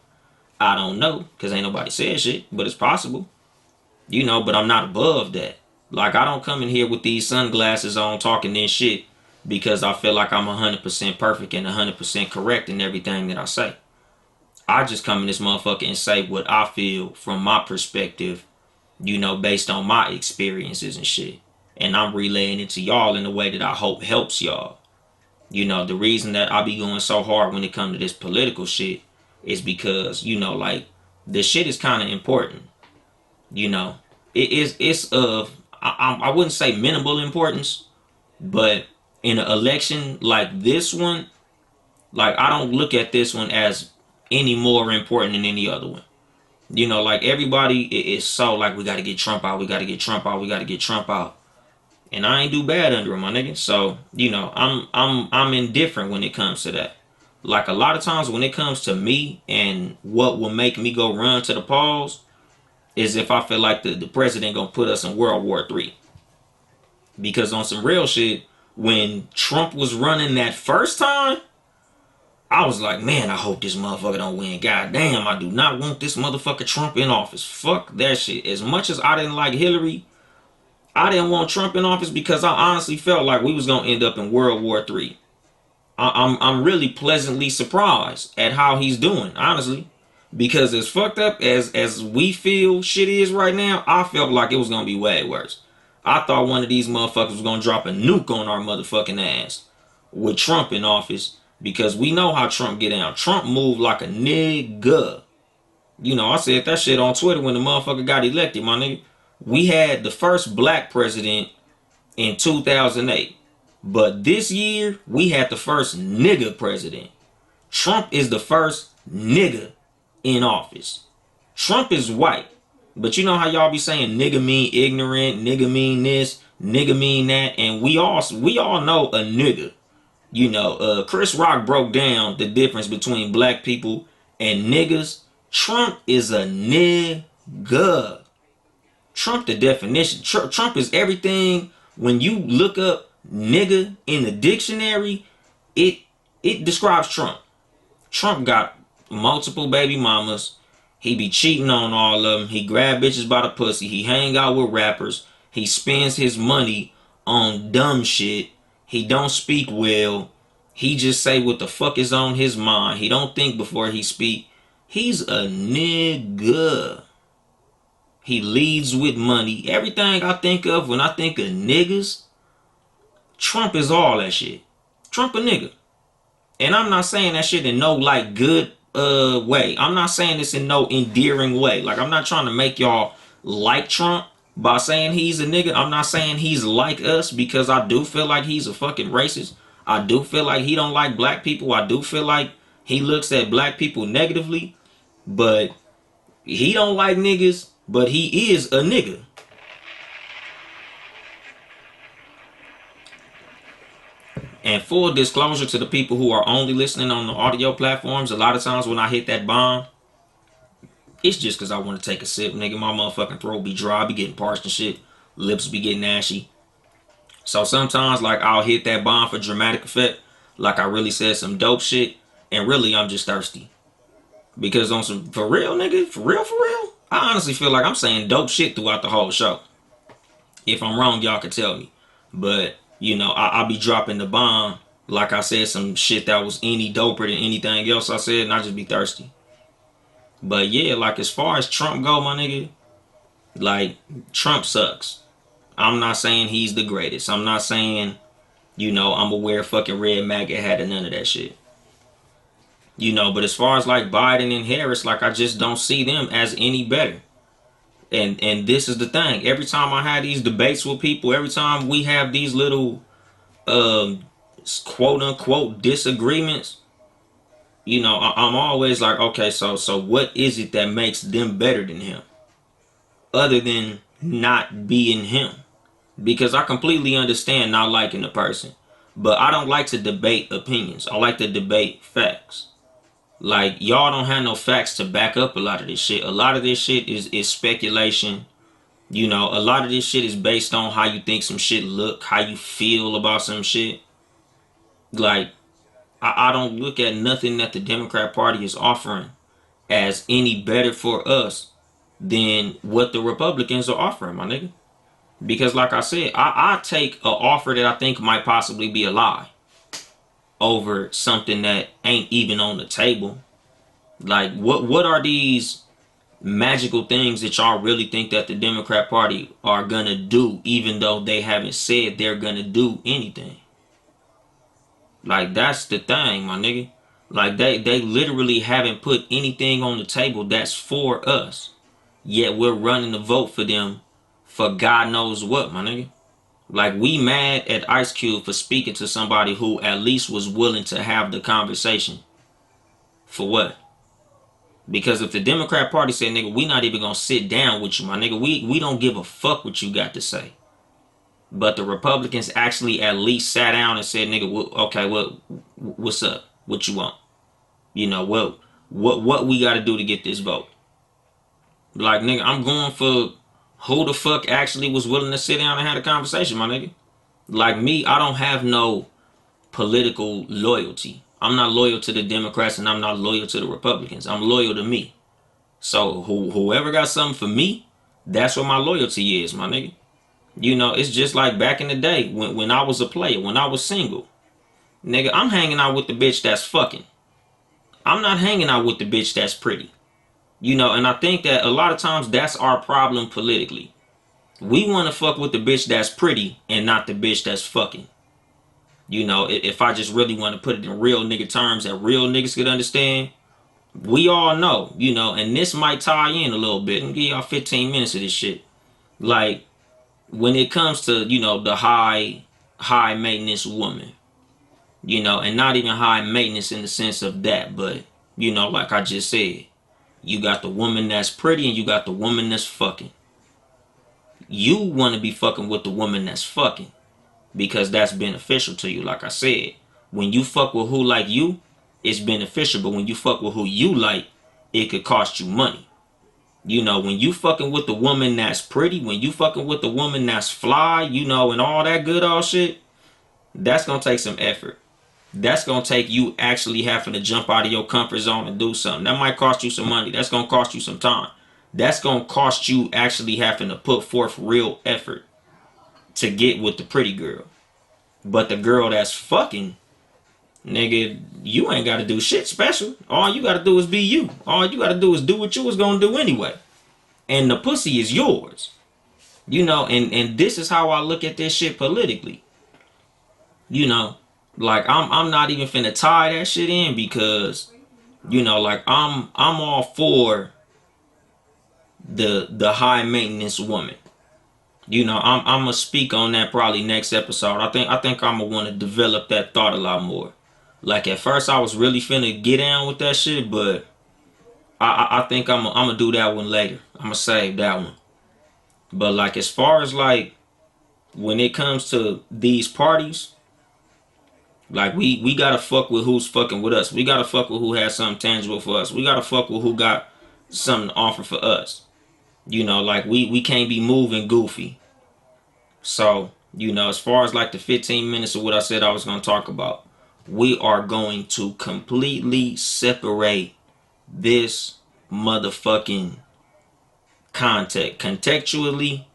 I don't know, because ain't nobody said shit, but it's possible. But I'm not above that. Like, I don't come in here with these sunglasses on talking this shit because I feel like I'm 100% perfect and 100% correct in everything that I say. I just come in this motherfucker and say what I feel from my perspective, based on my experiences and shit. And I'm relaying it to y'all in a way that I hope helps y'all. The reason that I be going so hard when it comes to this political shit is because, like, the shit is kind of important. It's of, I wouldn't say minimal importance, but in an election like this one, like, I don't look at this one as any more important than any other one. Like, everybody is so like, we got to get Trump out, we got to get Trump out, we got to get Trump out. And I ain't do bad under him, my nigga. So, I'm indifferent when it comes to that. Like, a lot of times when it comes to me and what will make me go run to the polls is if I feel like the president gonna put us in World War III. Because on some real shit, when Trump was running that first time, I was like, man, I hope this motherfucker don't win. God damn, I do not want this motherfucker Trump in office. Fuck that shit. As much as I didn't like Hillary, I didn't want Trump in office because I honestly felt like we was gonna end up in World War III. I'm really pleasantly surprised at how he's doing, honestly. Because as fucked up as we feel shit is right now, I felt like it was gonna be way worse. I thought one of these motherfuckers was gonna drop a nuke on our motherfucking ass with Trump in office because we know how Trump get down. Trump moved like a nigga. I said that shit on Twitter when the motherfucker got elected, my nigga. We had the first black president in 2008. But this year, we had the first nigga president. Trump is the first nigga in office. Trump is white. But you know how y'all be saying nigga mean ignorant, nigga mean this, Nigga mean that, and we all know a nigga. Chris Rock broke down the difference between black people and niggas. Trump is a nigga. Trump the definition. Trump is everything. When you look up nigga in the dictionary, it it describes Trump. Trump got multiple baby mamas. He be cheating on all of them. He grab bitches by the pussy. He hang out with rappers. He spends his money on dumb shit. He don't speak well. He just say what the fuck is on his mind. He don't think before he speak. He's a nigga. He leads with money. Everything I think of when I think of niggas, Trump is all that shit. Trump a nigga. And I'm not saying that shit in no like good way. I'm not saying this in no endearing way. Like, I'm not trying to make y'all like Trump by saying he's a nigga. I'm not saying he's like us, because I do feel like he's a fucking racist. I do feel like he don't like black people. I do feel like he looks at black people negatively. But he don't like niggas, but he is a nigga. And full disclosure to the people who are only listening on the audio platforms, a lot of times when I hit that bomb, it's just because I want to take a sip, nigga. My motherfucking throat be dry, I be getting parched and shit. Lips be getting ashy. So sometimes, like, I'll hit that bomb for dramatic effect, like I really said some dope shit, and really I'm just thirsty. Because on some, for real, nigga, for real, I honestly feel like I'm saying dope shit throughout the whole show. If I'm wrong, y'all can tell me. But, I'll be dropping the bomb, like I said, some shit that was any doper than anything else I said, and I just be thirsty. But yeah, like, as far as Trump go, my nigga, like, Trump sucks. I'm not saying he's the greatest. I'm not saying, I'm gonna wear fucking red MAGA hat and none of that shit. But as far as like Biden and Harris, like, I just don't see them as any better. And this is the thing. Every time I have these debates with people, every time we have these little quote unquote disagreements, I'm always like, okay, so what is it that makes them better than him, other than not being him? Because I completely understand not liking the person, but I don't like to debate opinions. I like to debate facts. Like, y'all don't have no facts to back up a lot of this shit. A lot of this shit is speculation. A lot of this shit is based on how you think some shit look, how you feel about some shit. Like, I don't look at nothing that the Democrat Party is offering as any better for us than what the Republicans are offering, my nigga. Because like I said, I take an offer that I think might possibly be a lie over something that ain't even on the table. Like, what are these magical things that y'all really think that the Democrat Party are gonna do, even though they haven't said they're gonna do anything? Like, that's the thing, my nigga. Like, they literally haven't put anything on the table that's for us. Yet we're running the vote for them for God knows what, my nigga. Like, we mad at Ice Cube for speaking to somebody who at least was willing to have the conversation. For what? Because if the Democrat Party said, nigga, we not even gonna sit down with you, my nigga, we don't give a fuck what you got to say. But the Republicans actually at least sat down and said, nigga, okay, what's up? What you want? What we got to do to get this vote? Like, nigga, I'm going for who the fuck actually was willing to sit down and have a conversation, my nigga. Like me, I don't have no political loyalty. I'm not loyal to the Democrats and I'm not loyal to the Republicans. I'm loyal to me. So whoever got something for me, that's what my loyalty is, my nigga. It's just like back in the day when I was a player, when I was single. Nigga, I'm hanging out with the bitch that's fucking. I'm not hanging out with the bitch that's pretty. And I think that a lot of times that's our problem politically. We want to fuck with the bitch that's pretty and not the bitch that's fucking. If I just really want to put it in real nigga terms that real niggas could understand, we all know, and this might tie in a little bit. And give y'all 15 minutes of this shit. Like, when it comes to, the high maintenance woman, and not even high maintenance in the sense of that, but, like I just said, you got the woman that's pretty and you got the woman that's fucking. You want to be fucking with the woman that's fucking, because that's beneficial to you. Like I said, when you fuck with who like you, it's beneficial. But when you fuck with who you like, it could cost you money. When you fucking with the woman that's pretty, when you fucking with the woman that's fly, and all that good old shit, that's gonna take some effort. That's gonna take you actually having to jump out of your comfort zone and do something. That might cost you some money. That's gonna cost you some time. That's gonna cost you actually having to put forth real effort to get with the pretty girl. But the girl that's fucking, nigga, you ain't gotta do shit special. All you gotta do is be you. All you gotta do is do what you was gonna do anyway. And the pussy is yours. And this is how I look at this shit politically. You know, like I'm not even finna tie that shit in, because like I'm all for the high maintenance woman. I'm gonna speak on that probably next episode. I think I'm gonna want to develop that thought a lot more. Like at first I was really finna get down with that shit, but I think I'm gonna do that one later. I'm gonna save that one. But like as far as like when it comes to these parties, like we gotta fuck with who's fucking with us. We gotta fuck with who has something tangible for us. We gotta fuck with who got something to offer for us. Like we can't be moving goofy. So, as far as like the 15 minutes of what I said I was gonna talk about, we are going to completely separate this motherfucking context. Contextually,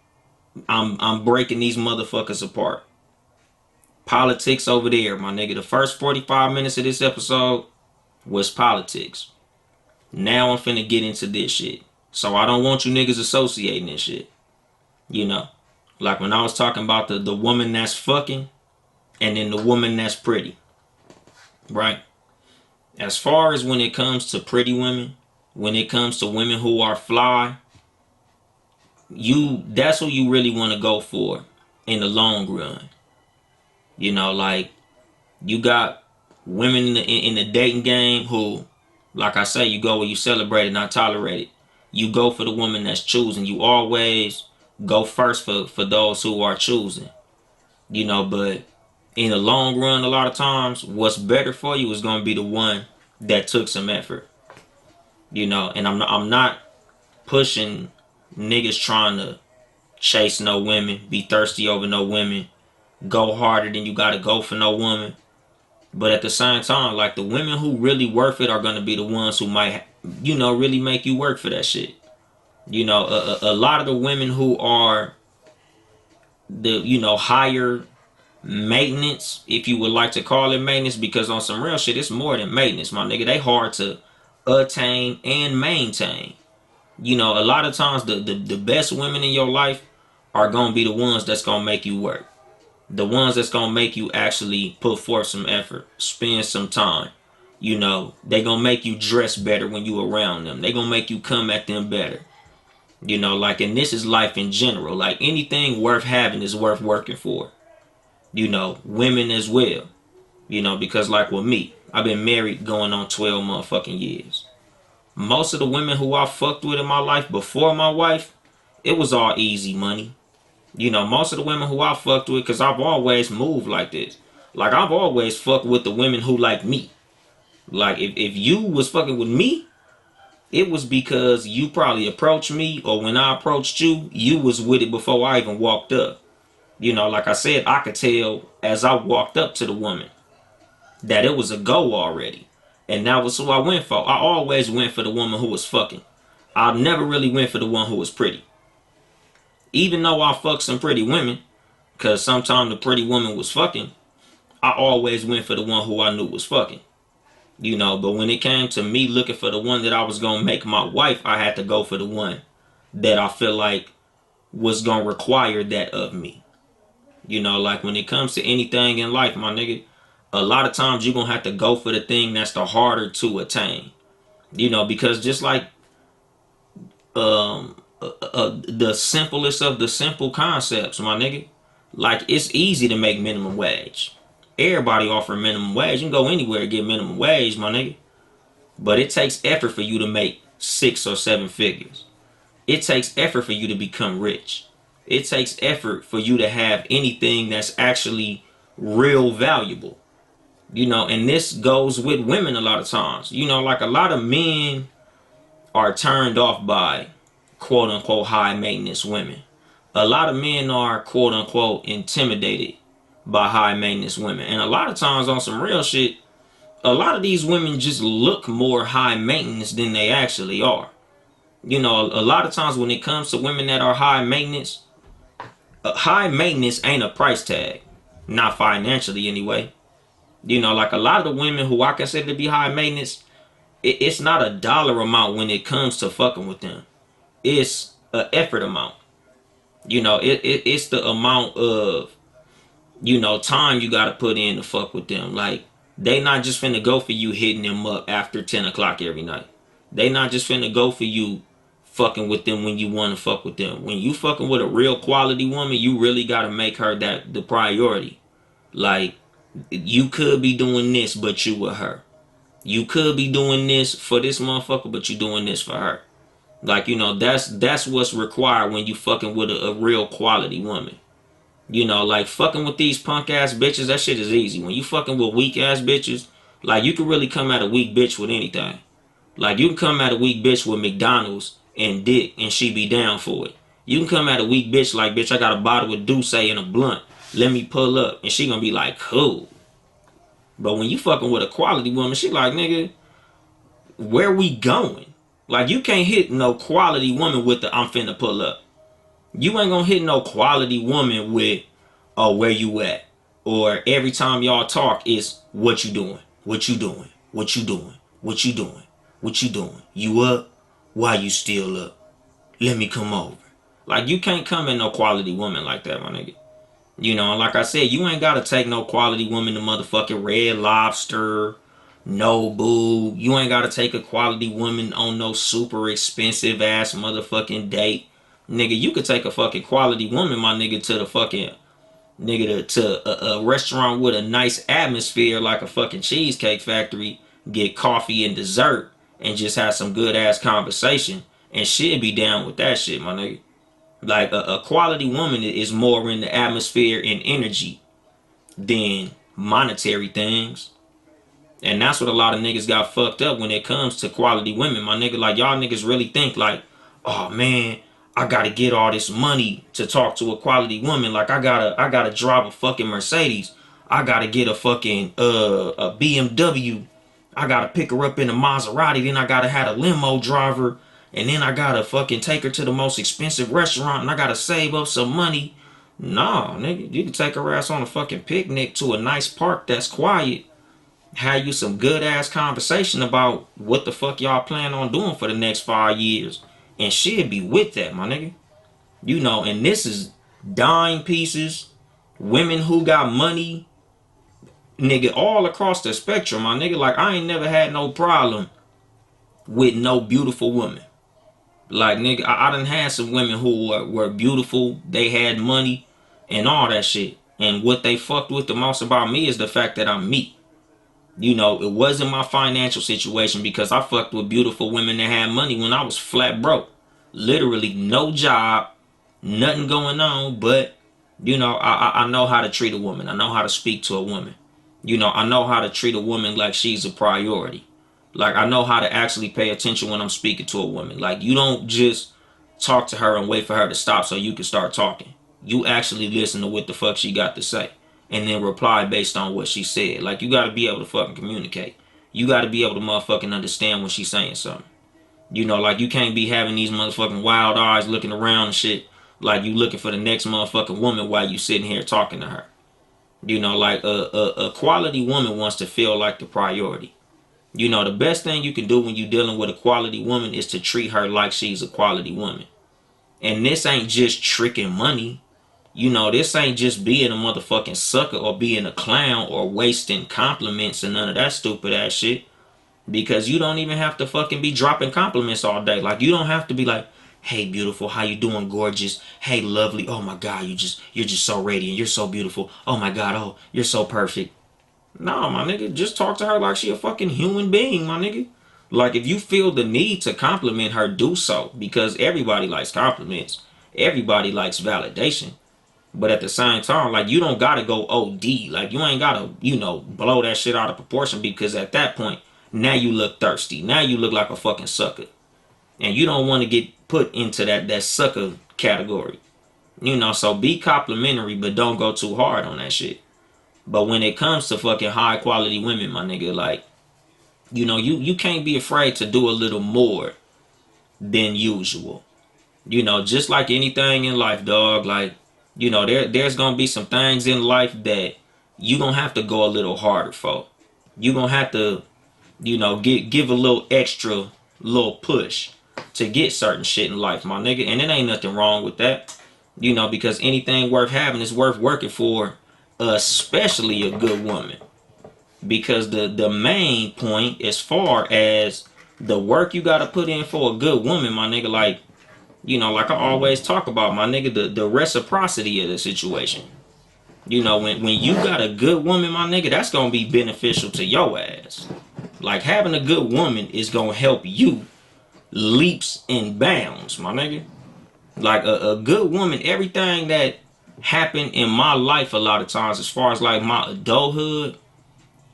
I'm breaking these motherfuckers apart. Politics over there, my nigga. The first 45 minutes of this episode was politics. Now I'm finna get into this shit. So I don't want you niggas associating this shit. Like when I was talking about the woman that's fucking and then the woman that's pretty. Right? As far as when it comes to pretty women, when it comes to women who are fly, that's who you really want to go for in the long run. Like you got women in the dating game who, like I say, you go where you celebrate it, not tolerate it. You go for the woman that's choosing. You always go first for those who are choosing. But in the long run, a lot of times, what's better for you is going to be the one that took some effort. And I'm not pushing niggas trying to chase no women, be thirsty over no women, go harder than you got to go for no woman. But at the same time, like the women who really worth it are going to be the ones who might, really make you work for that shit. A lot of the women who are the, higher maintenance, if you would like to call it maintenance, because on some real shit, it's more than maintenance, my nigga. They hard to attain and maintain. A lot of times the best women in your life are gonna be the ones that's gonna make you work. The ones that's gonna make you actually put forth some effort, spend some time. They gonna make you dress better when you around them. They gonna make you come at them better. Like, and this is life in general. Like anything worth having is worth working for. Women as well. Because like with me, I've been married going on 12 motherfucking years. Most of the women who I fucked with in my life before my wife, it was all easy money. Most of the women who I fucked with, because I've always moved like this. Like I've always fucked with the women who like me. Like if you was fucking with me, it was because you probably approached me, or when I approached you, you was with it before I even walked up. Like I said, I could tell as I walked up to the woman that it was a go already. And that was who I went for. I always went for the woman who was fucking. I never really went for the one who was pretty. Even though I fucked some pretty women, because sometimes the pretty woman was fucking, I always went for the one who I knew was fucking. But when it came to me looking for the one that I was going to make my wife, I had to go for the one that I feel like was going to require that of me. Like when it comes to anything in life, my nigga, a lot of times you're going to have to go for the thing that's the harder to attain. Because just like the simplest of the simple concepts, my nigga, like it's easy to make minimum wage. Everybody offer minimum wage. You can go anywhere and get minimum wage, my nigga. But it takes effort for you to make 6 or 7 figures. It takes effort for you to become rich. It takes effort for you to have anything that's actually real valuable. And this goes with women a lot of times. Like a lot of men are turned off by quote unquote high maintenance women. A lot of men are quote unquote intimidated by high maintenance women. And a lot of times on some real shit, a lot of these women just look more high maintenance than they actually are. A lot of times when it comes to women that are high maintenance ain't a price tag. Not financially anyway. Like a lot of the women who I consider to be high maintenance, it's not a dollar amount when it comes to fucking with them. It's an effort amount. It's the amount of time you gotta put in to fuck with them. Like, they not just finna go for you hitting them up after 10 o'clock every night. They not just finna go for you fucking with them when you want to fuck with them. When you fucking with a real quality woman, you really gotta make her that the priority. Like, you could be doing this, but you with her. You could be doing this for this motherfucker, but you doing this for her. Like, that's what's required when you fucking with a real quality woman. Like fucking with these punk ass bitches, that shit is easy. When you fucking with weak ass bitches, like you can really come at a weak bitch with anything. Like you can come at a weak bitch with McDonald's and dick and she be down for it. You can come at a weak bitch like, bitch, I got a bottle of Douce and a blunt. Let me pull up. And she gonna be like, cool. But when you fucking with a quality woman, she like, nigga, where we going? Like you can't hit no quality woman with the I'm finna pull up. You ain't gonna hit no quality woman with, oh, where you at? Or every time y'all talk is, what you doing? What you doing? What you doing? What you doing? What you doing? You up? Why you still up? Let me come over. Like, you can't come in no quality woman like that, my nigga. And like I said, you ain't gotta take no quality woman to motherfucking Red Lobster, Nobu. You ain't gotta take a quality woman on no super expensive ass motherfucking date. Nigga, you could take a fucking quality woman, my nigga, to the fucking to a restaurant with a nice atmosphere like a fucking Cheesecake Factory, get coffee and dessert, and just have some good ass conversation, and she'll be down with that shit, my nigga. Like a quality woman is more in the atmosphere and energy than monetary things. And that's what a lot of niggas got fucked up when it comes to quality women, my nigga. Like, y'all niggas really think like, oh man, I gotta get all this money to talk to a quality woman. Like, I gotta drive a fucking Mercedes. I gotta get a fucking a BMW. I gotta pick her up in a Maserati. Then I gotta have a limo driver. And then I gotta fucking take her to the most expensive restaurant. And I gotta save up some money. Nah, nigga, you can take her ass on a fucking picnic to a nice park that's quiet, have you some good ass conversation about what the fuck y'all plan on doing for the next 5 years, and she'll be with that, my nigga. And this is dime pieces, women who got money, nigga, all across the spectrum, my nigga. Like, I ain't never had no problem with no beautiful woman. Like, nigga, I done had some women who were beautiful, they had money and all that shit, and what they fucked with the most about me is the fact that I'm me. It wasn't my financial situation, because I fucked with beautiful women that had money when I was flat broke. Literally no job, nothing going on, but, I know how to treat a woman. I know how to speak to a woman. I know how to treat a woman like she's a priority. Like, I know how to actually pay attention when I'm speaking to a woman. Like, you don't just talk to her and wait for her to stop so you can start talking. You actually listen to what the fuck she got to say, and then reply based on what she said. Like, you gotta be able to fucking communicate. You gotta be able to motherfucking understand when she's saying something. Like, you can't be having these motherfucking wild eyes looking around and shit, like you looking for the next motherfucking woman while you sitting here talking to her. Like a quality woman wants to feel like the priority. The best thing you can do when you dealing with a quality woman is to treat her like she's a quality woman. And this ain't just tricking money. This ain't just being a motherfucking sucker or being a clown or wasting compliments and none of that stupid ass shit. Because you don't even have to fucking be dropping compliments all day. Like, you don't have to be like, hey beautiful, how you doing, gorgeous? Hey lovely, oh my god, you're just so radiant, you're so beautiful. Oh my god, oh, you're so perfect. No, my nigga, just talk to her like she a fucking human being, my nigga. Like, if you feel the need to compliment her, do so, because everybody likes compliments. Everybody likes validation. But at the same time, like, you don't gotta go OD. Like, you ain't gotta, blow that shit out of proportion, because at that point, now you look thirsty. Now you look like a fucking sucker. And you don't want to get put into that sucker category. So be complimentary, but don't go too hard on that shit. But when it comes to fucking high quality women, my nigga, like, you can't be afraid to do a little more than usual. Just like anything in life, dog. Like, there's gonna be some things in life that you gonna have to go a little harder for. You gonna have to, give a little extra, little push to get certain shit in life, my nigga. And it ain't nothing wrong with that. Because anything worth having is worth working for, especially a good woman. Because the main point, as far as the work you gotta put in for a good woman, my nigga, like, like I always talk about, my nigga, the reciprocity of the situation. When you got a good woman, my nigga, that's gonna be beneficial to your ass. Like, having a good woman is gonna help you leaps and bounds, my nigga. Like, a good woman, everything that happened in my life, a lot of times, as far as like my adulthood,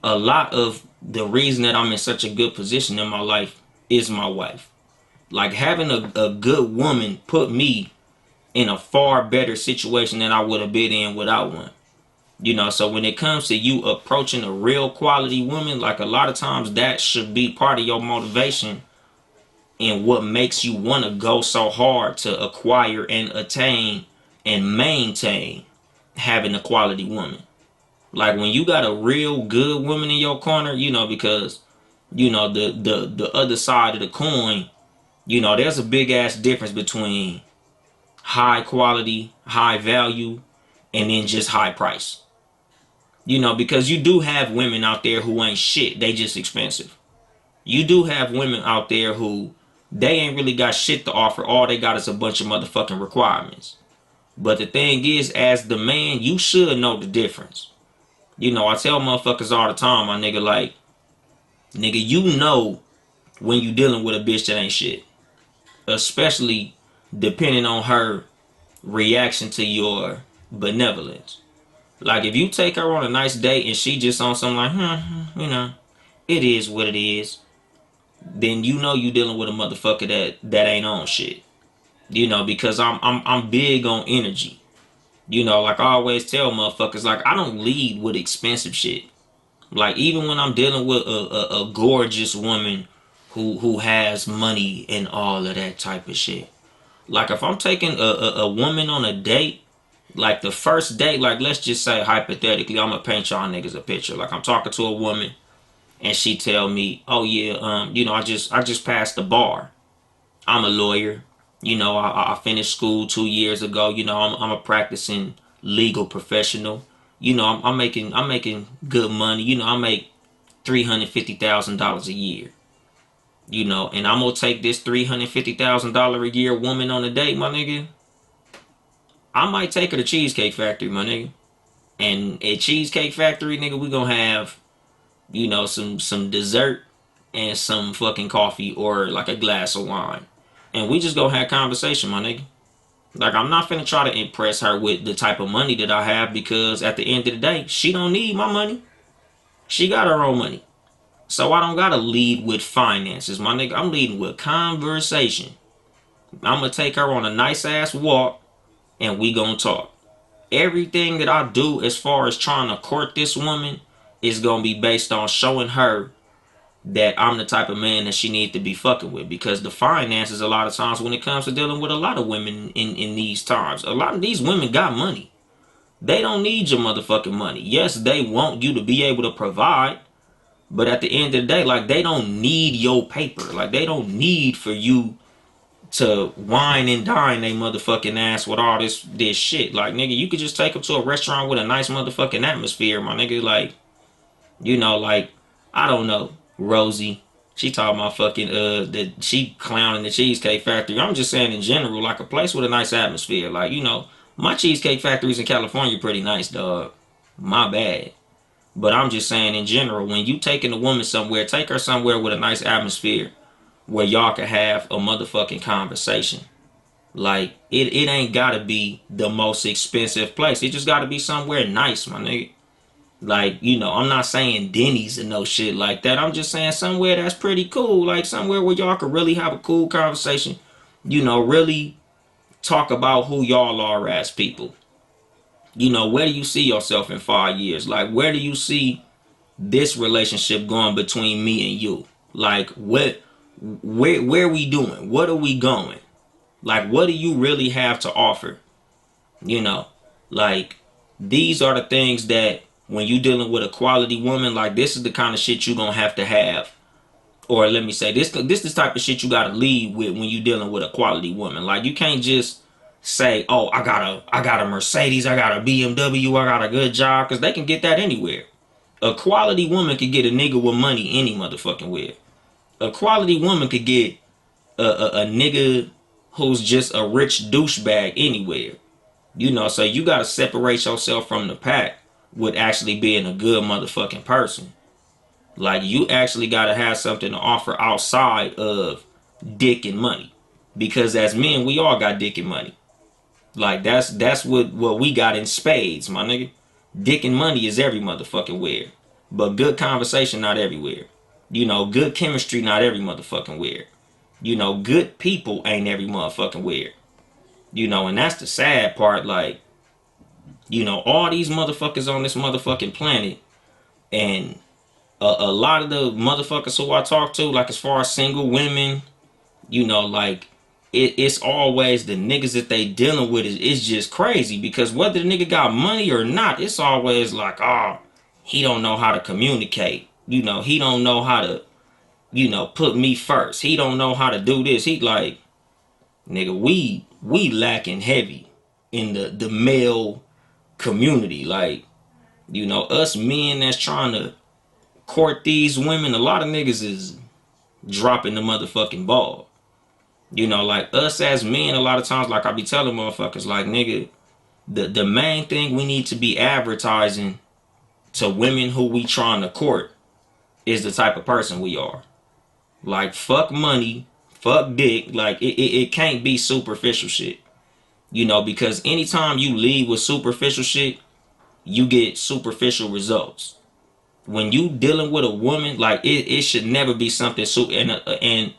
a lot of the reason that I'm in such a good position in my life is my wife. Like, having a good woman put me in a far better situation than I would have been in without one. So when it comes to you approaching a real quality woman, like, a lot of times that should be part of your motivation and what makes you want to go so hard to acquire and attain and maintain having a quality woman. Like, when you got a real good woman in your corner, because the other side of the coin, there's a big ass difference between high quality, high value, and then just high price. Because you do have women out there who ain't shit, they just expensive. You do have women out there who, they ain't really got shit to offer. All they got is a bunch of motherfucking requirements. But the thing is, as the man, you should know the difference. I tell motherfuckers all the time, my nigga, like, nigga, when you dealing with a bitch that ain't shit. Especially depending on her reaction to your benevolence. Like, if you take her on a nice date and she just on something like, it is what it is, then you dealing with a motherfucker that ain't on shit. Because I'm big on energy. Like I always tell motherfuckers, like, I don't lead with expensive shit. Like, even when I'm dealing with a gorgeous woman who has money and all of that type of shit. Like, if I'm taking a woman on a date, like the first date, like, let's just say hypothetically, I'm gonna paint y'all niggas a picture. Like, I'm talking to a woman and she tell me, oh yeah, I just passed the bar. I'm a lawyer. I finished school 2 years ago. I'm a practicing legal professional. I'm making good money. I make $350,000 a year. And I'm gonna take this $350,000 a year woman on a date, my nigga. I might take her to Cheesecake Factory, my nigga. And at Cheesecake Factory, nigga, we gonna have, some dessert and some fucking coffee or like a glass of wine. And we just gonna have conversation, my nigga. Like, I'm not finna try to impress her with the type of money that I have, because at the end of the day, she don't need my money. She got her own money. So I don't gotta lead with finances, my nigga. I'm leading with conversation. I'm gonna take her on a nice ass walk and we gonna talk. Everything that I do as far as trying to court this woman is gonna be based on showing her that I'm the type of man that she needs to be fucking with. Because the finances, a lot of times when it comes to dealing with a lot of women in these times, a lot of these women got money. They don't need your motherfucking money. Yes, they want you to be able to provide, but at the end of the day, like, they don't need your paper. Like, they don't need for you to wine and dine they motherfucking ass with all this shit. Like, nigga, you could just take them to a restaurant with a nice motherfucking atmosphere, my nigga. Like, like, I don't know, Rosie. She talking about fucking that she clowning the Cheesecake Factory. I'm just saying in general, like, a place with a nice atmosphere. Like, my Cheesecake Factories in California pretty nice, dog. My bad. But I'm just saying in general, when you taking a woman somewhere, take her somewhere with a nice atmosphere where y'all can have a motherfucking conversation. Like it ain't gotta be the most expensive place. It just gotta be somewhere nice, my nigga. Like, I'm not saying Denny's and no shit like that. I'm just saying somewhere that's pretty cool. Like somewhere where y'all could really have a cool conversation. Really talk about who y'all are as people. Where do you see yourself in 5 years? Like, where do you see this relationship going between me and you? Like, where we doing? What are we going? Like, what do you really have to offer? You know, like these are the things that when you dealing with a quality woman, like this is the kind of shit you gonna have to have. Or let me say this type of shit you gotta lead with when you dealing with a quality woman. Like you can't just say, oh, I got a Mercedes, I got a BMW, I got a good job, because they can get that anywhere. A quality woman could get a nigga with money any motherfucking where. A quality woman could get a nigga who's just a rich douchebag anywhere. So you gotta separate yourself from the pack with actually being a good motherfucking person. Like you actually gotta have something to offer outside of dick and money. Because as men, we all got dick and money. Like that's what we got in spades, my nigga. Dick and money is every motherfucking where. But good conversation not everywhere. Good chemistry not every motherfucking where. Good people ain't every motherfucking where. And that's the sad part. Like, all these motherfuckers on this motherfucking planet, and a lot of the motherfuckers who I talk to, like as far as single women, like it's always the niggas that they dealing with is just crazy, because whether the nigga got money or not, it's always like, oh, he don't know how to communicate. He don't know how to, put me first. He don't know how to do this. He like, nigga, we lacking heavy in the male community. Like, us men that's trying to court these women, a lot of niggas is dropping the motherfucking ball. Like us as men, a lot of times, like I be telling motherfuckers, like, nigga, the main thing we need to be advertising to women who we trying to court is the type of person we are. Like, fuck money, fuck dick. Like, it can't be superficial shit. Because anytime you lead with superficial shit, you get superficial results. When you dealing with a woman, like it should never be something and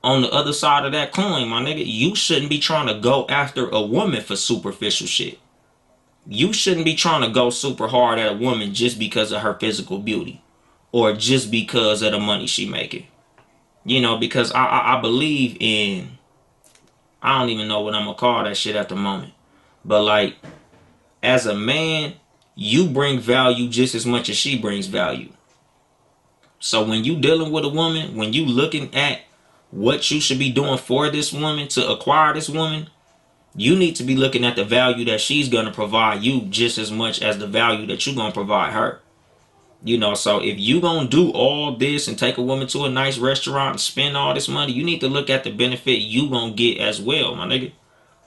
on the other side of that coin, my nigga, you shouldn't be trying to go after a woman for superficial shit. You shouldn't be trying to go super hard at a woman just because of her physical beauty or just because of the money she making. Because I believe in, I don't even know what I'm gonna call that shit at the moment. But like, as a man, you bring value just as much as she brings value. So when you dealing with a woman, when you looking at what you should be doing for this woman to acquire this woman, you need to be looking at the value that she's gonna provide you just as much as the value that you're gonna provide her. So if you gonna do all this and take a woman to a nice restaurant and spend all this money, you need to look at the benefit you gonna get as well, my nigga.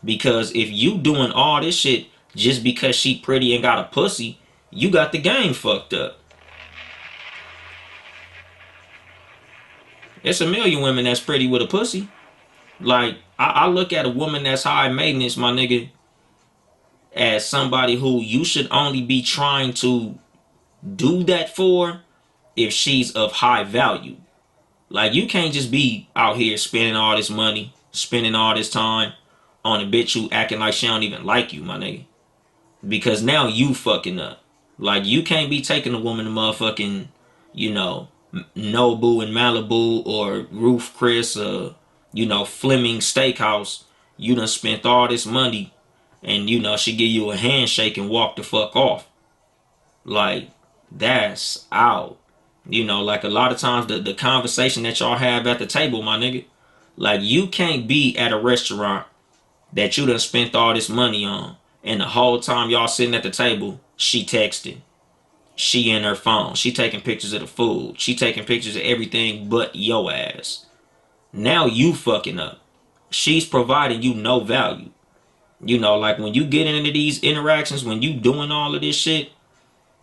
Because if you doing all this shit just because she pretty and got a pussy, you got the game fucked up. It's a million women that's pretty with a pussy. Like, I look at a woman that's high maintenance, my nigga, as somebody who you should only be trying to do that for if she's of high value. Like, you can't just be out here spending all this money, spending all this time on a bitch who acting like she don't even like you, my nigga. Because now you fucking up. Like, you can't be taking a woman to motherfucking, Nobu in Malibu or Ruth Chris or, Fleming Steakhouse. You done spent all this money and, she give you a handshake and walk the fuck off. Like, that's out. Like a lot of times the conversation that y'all have at the table, my nigga, like you can't be at a restaurant that you done spent all this money on, and the whole time y'all sitting at the table, she texting. She in her phone. She taking pictures of the food. She taking pictures of everything but your ass. Now you fucking up. She's providing you no value. Like when you get into these interactions, when you doing all of this shit,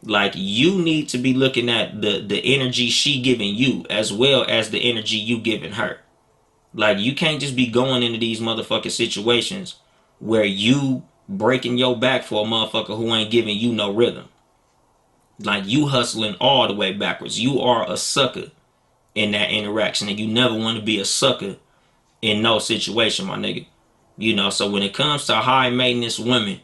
like you need to be looking at the energy she giving you as well as the energy you giving her. Like, you can't just be going into these motherfucking situations where you breaking your back for a motherfucker who ain't giving you no rhythm. Like, you hustling all the way backwards. You are a sucker in that interaction, and you never want to be a sucker in no situation, my nigga. So when it comes to high maintenance women,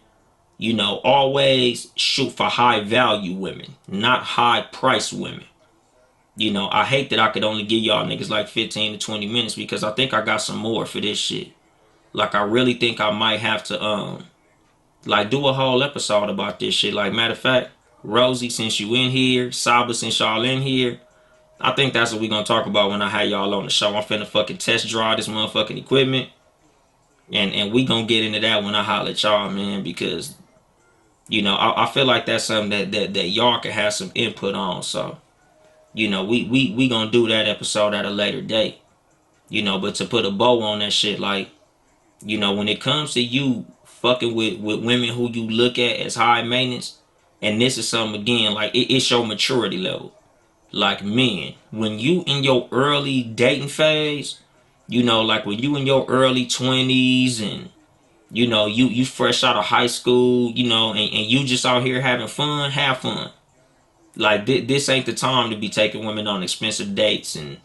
always shoot for high value women, not high price women. I hate that I could only give y'all niggas like 15 to 20 minutes because I think I got some more for this shit. Like, I really think I might have to like do a whole episode about this shit. Like, matter of fact, Rosie, since you in here, Saba, since y'all in here, I think that's what we gonna talk about when I have y'all on the show. I'm finna fucking test drive this motherfucking equipment. And we gonna get into that when I holler at y'all, man, because I feel like that's something that y'all can have some input on. So, we gonna do that episode at a later date. But to put a bow on that shit, like, when it comes to you fucking with women who you look at as high maintenance, and this is something again, like, it's your maturity level. Like, men, when you in your early dating phase, like when you in your early 20s, and you fresh out of high school, and you just out here having fun, have fun. Like, this ain't the time to be taking women on expensive dates and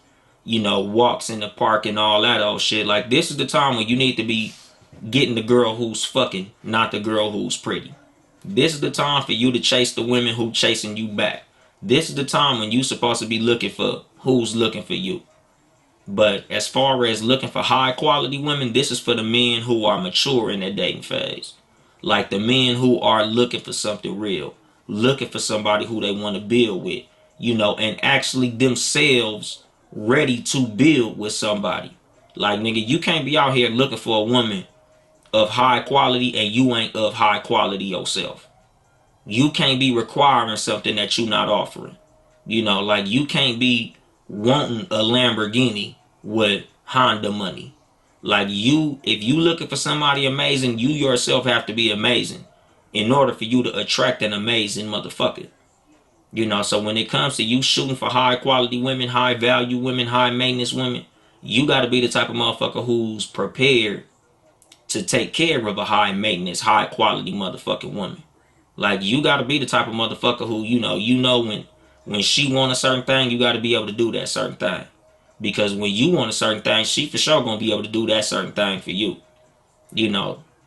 walks in the park and all that old shit. Like, this is the time when you need to be getting the girl who's fucking, not the girl who's pretty. This is the time for you to chase the women who chasing you back. This is the time when you supposed to be looking for who's looking for you. But as far as looking for high quality women, this is for the men who are mature in their dating phase. Like, the men who are looking for something real, looking for somebody who they want to build with, and actually themselves ready to build with somebody. Like, nigga, you can't be out here looking for a woman of high quality and you ain't of high quality yourself. You can't be requiring something that you not offering. Like, you can't be wanting a Lamborghini with Honda money. Like, if you looking for somebody amazing, you yourself have to be amazing in order for you to attract an amazing motherfucker. So when it comes to you shooting for high quality women, high value women, high maintenance women, you got to be the type of motherfucker who's prepared to take care of a high maintenance, high quality motherfucking woman. Like, you gotta be the type of motherfucker who, when she want a certain thing, you gotta be able to do that certain thing. Because when you want a certain thing, she for sure gonna be able to do that certain thing for you.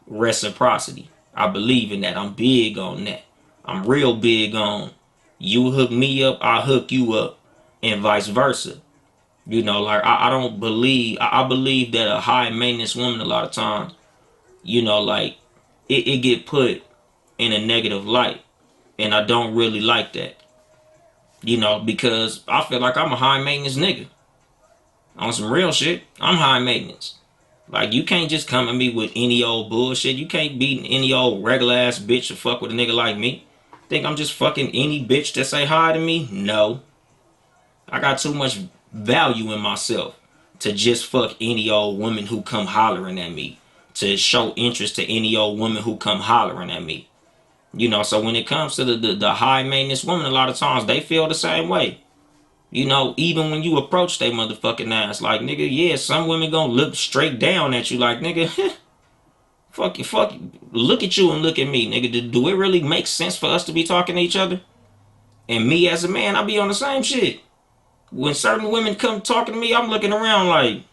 Reciprocity. I believe in that. I'm big on that. I'm real big on you hook me up, I hook you up, and vice versa. Like, I don't believe, I believe that a high maintenance woman a lot of times, like, it get put in a negative light. And I don't really like that. Because I feel like I'm a high maintenance nigga. On some real shit, I'm high maintenance. Like, you can't just come at me with any old bullshit. You can't be any old regular ass bitch to fuck with a nigga like me. Think I'm just fucking any bitch that say hi to me? No. I got too much value in myself to just fuck any old woman who come hollering at me. To show interest to any old woman who come hollering at me. So when it comes to the high maintenance woman, a lot of times they feel the same way. Even when you approach they motherfucking ass, like, nigga, yeah, some women gonna look straight down at you like, nigga, fuck you, look at you and look at me, nigga. Do it really make sense for us to be talking to each other? And me as a man, I be on the same shit. When certain women come talking to me, I'm looking around like,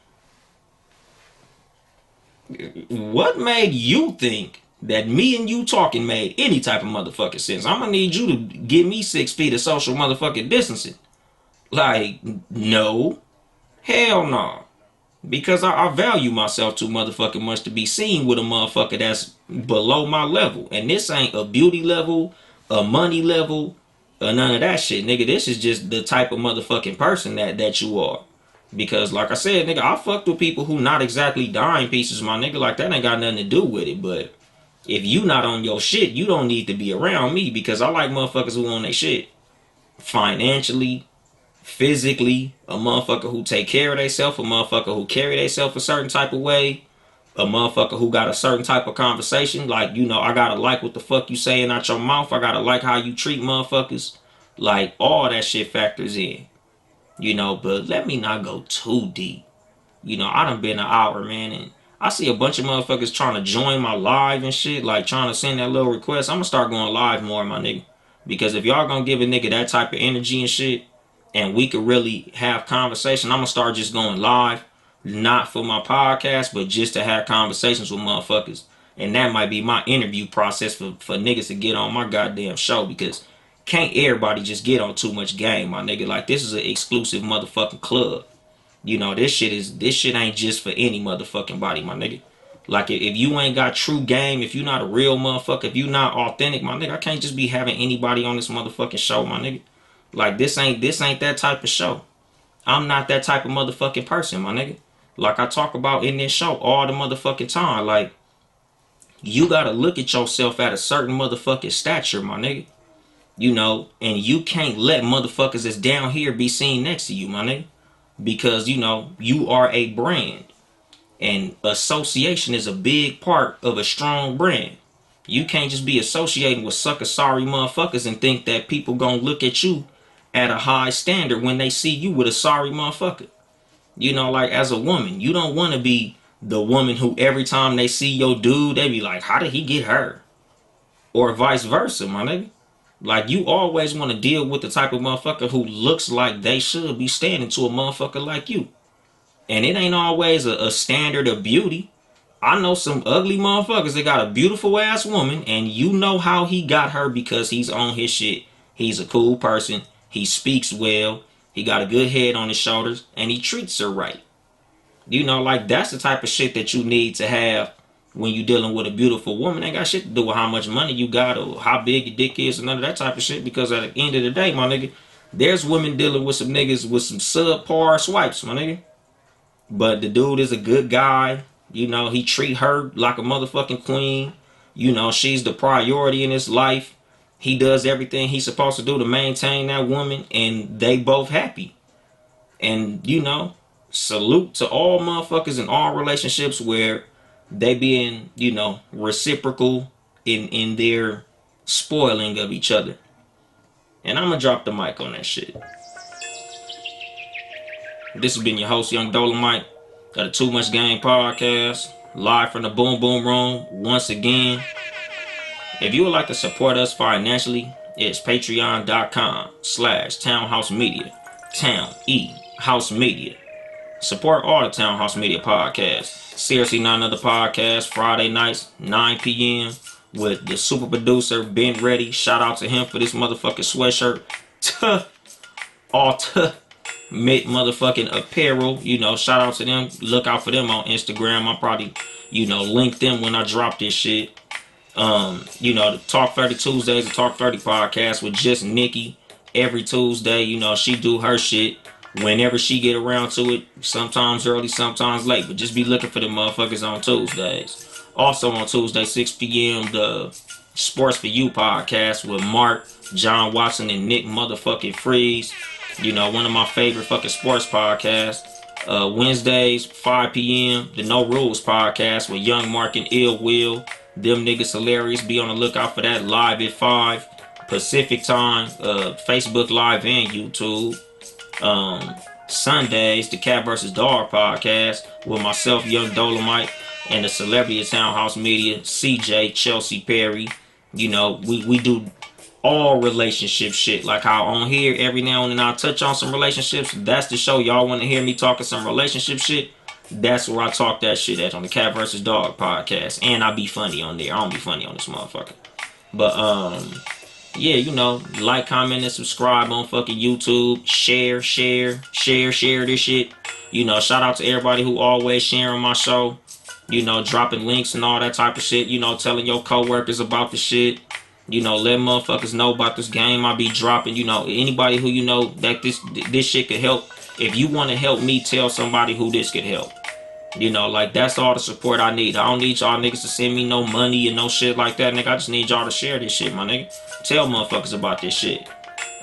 what made you think that me and you talking made any type of motherfucking sense? I'm gonna need you to give me 6 feet of social motherfucking distancing. Like, no. Hell no. Because I value myself too motherfucking much to be seen with a motherfucker that's below my level. And this ain't a beauty level, a money level, or none of that shit, nigga. This is just the type of motherfucking person that you are. Because, like I said, nigga, I fucked with people who not exactly dime pieces, my nigga. Like, that ain't got nothing to do with it. But if you not on your shit, you don't need to be around me. Because I like motherfuckers who on their shit. Financially, physically, a motherfucker who take care of themselves, a motherfucker who carry themselves a certain type of way, a motherfucker who got a certain type of conversation. Like, I gotta like what the fuck you saying out your mouth. I gotta like how you treat motherfuckers. Like, all that shit factors in. But let me not go too deep. I done been an hour, man, and I see a bunch of motherfuckers trying to join my live and shit, like trying to send that little request. I'm gonna start going live more, my nigga. Because if y'all gonna give a nigga that type of energy and shit, and we could really have conversation, I'm gonna start just going live, not for my podcast, but just to have conversations with motherfuckers. And that might be my interview process for niggas to get on my goddamn show, because can't everybody just get on too much game, my nigga. Like, this is an exclusive motherfucking club. This shit ain't just for any motherfucking body, my nigga. Like, if you ain't got true game, if you not a real motherfucker, if you not authentic, my nigga, I can't just be having anybody on this motherfucking show, my nigga. Like, this ain't that type of show. I'm not that type of motherfucking person, my nigga. Like I talk about in this show all the motherfucking time. Like, you gotta look at yourself at a certain motherfucking stature, my nigga. And you can't let motherfuckers that's down here be seen next to you, my nigga. Because, you are a brand. And association is a big part of a strong brand. You can't just be associating with sucker sorry motherfuckers and think that people gonna look at you at a high standard when they see you with a sorry motherfucker. Like, as a woman, you don't want to be the woman who every time they see your dude, they be like, how did he get her? Or vice versa, my nigga. Like, you always want to deal with the type of motherfucker who looks like they should be standing to a motherfucker like you. And it ain't always a standard of beauty. I know some ugly motherfuckers that got a beautiful ass woman, and you know how he got her because he's on his shit. He's a cool person. He speaks well. He got a good head on his shoulders, and he treats her right. Like, that's the type of shit that you need to have when you dealing with a beautiful woman. Ain't got shit to do with how much money you got or how big your dick is or none of that type of shit. Because at the end of the day, my nigga, there's women dealing with some niggas with some subpar swipes, my nigga. But the dude is a good guy. He treat her like a motherfucking queen. She's the priority in his life. He does everything he's supposed to do to maintain that woman, and they both happy. And, salute to all motherfuckers in all relationships where they being, reciprocal in their spoiling of each other. And I'm gonna drop the mic on that shit. This has been your host, Young Dolomite, of the Too Much Game podcast, live from the Boom Boom Room. Once again, if you would like to support us financially, it's patreon.com/Townhouse Media. Town E House Media. Support all the Townhouse Media podcasts. Seriously Not Another Podcast, Friday nights, 9 p.m. with the super producer, Ben Reddy. Shout out to him for this motherfucking sweatshirt. Motherfucking apparel. Shout out to them. Look out for them on Instagram. I'll probably, link them when I drop this shit. The Talk 30 Tuesdays, the Talk 30 podcast with just Nikki. Every Tuesday, she do her shit whenever she get around to it. Sometimes early, sometimes late. But just be looking for the motherfuckers on Tuesdays. Also on Tuesday, 6 p.m., the Sports For You podcast with Mark, John Watson, and Nick motherfucking Freeze. One of my favorite fucking sports podcasts. Wednesdays, 5 p.m., the No Rules podcast with Young Mark and Ill Will. Them niggas hilarious. Be on the lookout for that live at 5 Pacific time. Facebook Live and YouTube. Sundays, the Cat vs. Dog podcast with myself, Young Dolomite, and the celebrity of Townhouse Media, CJ, Chelsea Perry. We do all relationship shit. Like how on here, every now and then I touch on some relationships. That's the show. Y'all want to hear me talking some relationship shit? That's where I talk that shit at, on the Cat vs. Dog podcast. And I be funny on there. I don't be funny on this motherfucker. But, yeah, like, comment, and subscribe on fucking YouTube. Share this shit. Shout out to everybody who always sharing my show. Dropping links and all that type of shit. Telling your coworkers about the shit. Let motherfuckers know about this game I be dropping. Anybody who that this shit could help. If you want to help me, tell somebody who this could help. Like, that's all the support I need. I don't need y'all niggas to send me no money and no shit like that, nigga. I just need y'all to share this shit, my nigga. Tell motherfuckers about this shit.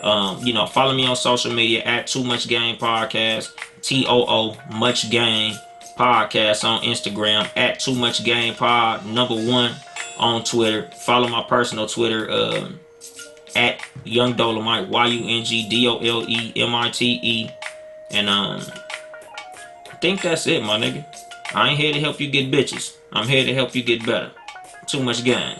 Follow me on social media at Too Much Game Podcast. TOO Much Game Podcast on Instagram, at Too Much Game Pod, #1 on Twitter. Follow my personal Twitter, at Young Dolomite, YUNGDOLEMITE. And think that's it, my nigga. I ain't here to help you get bitches. I'm here to help you get better. Too much game.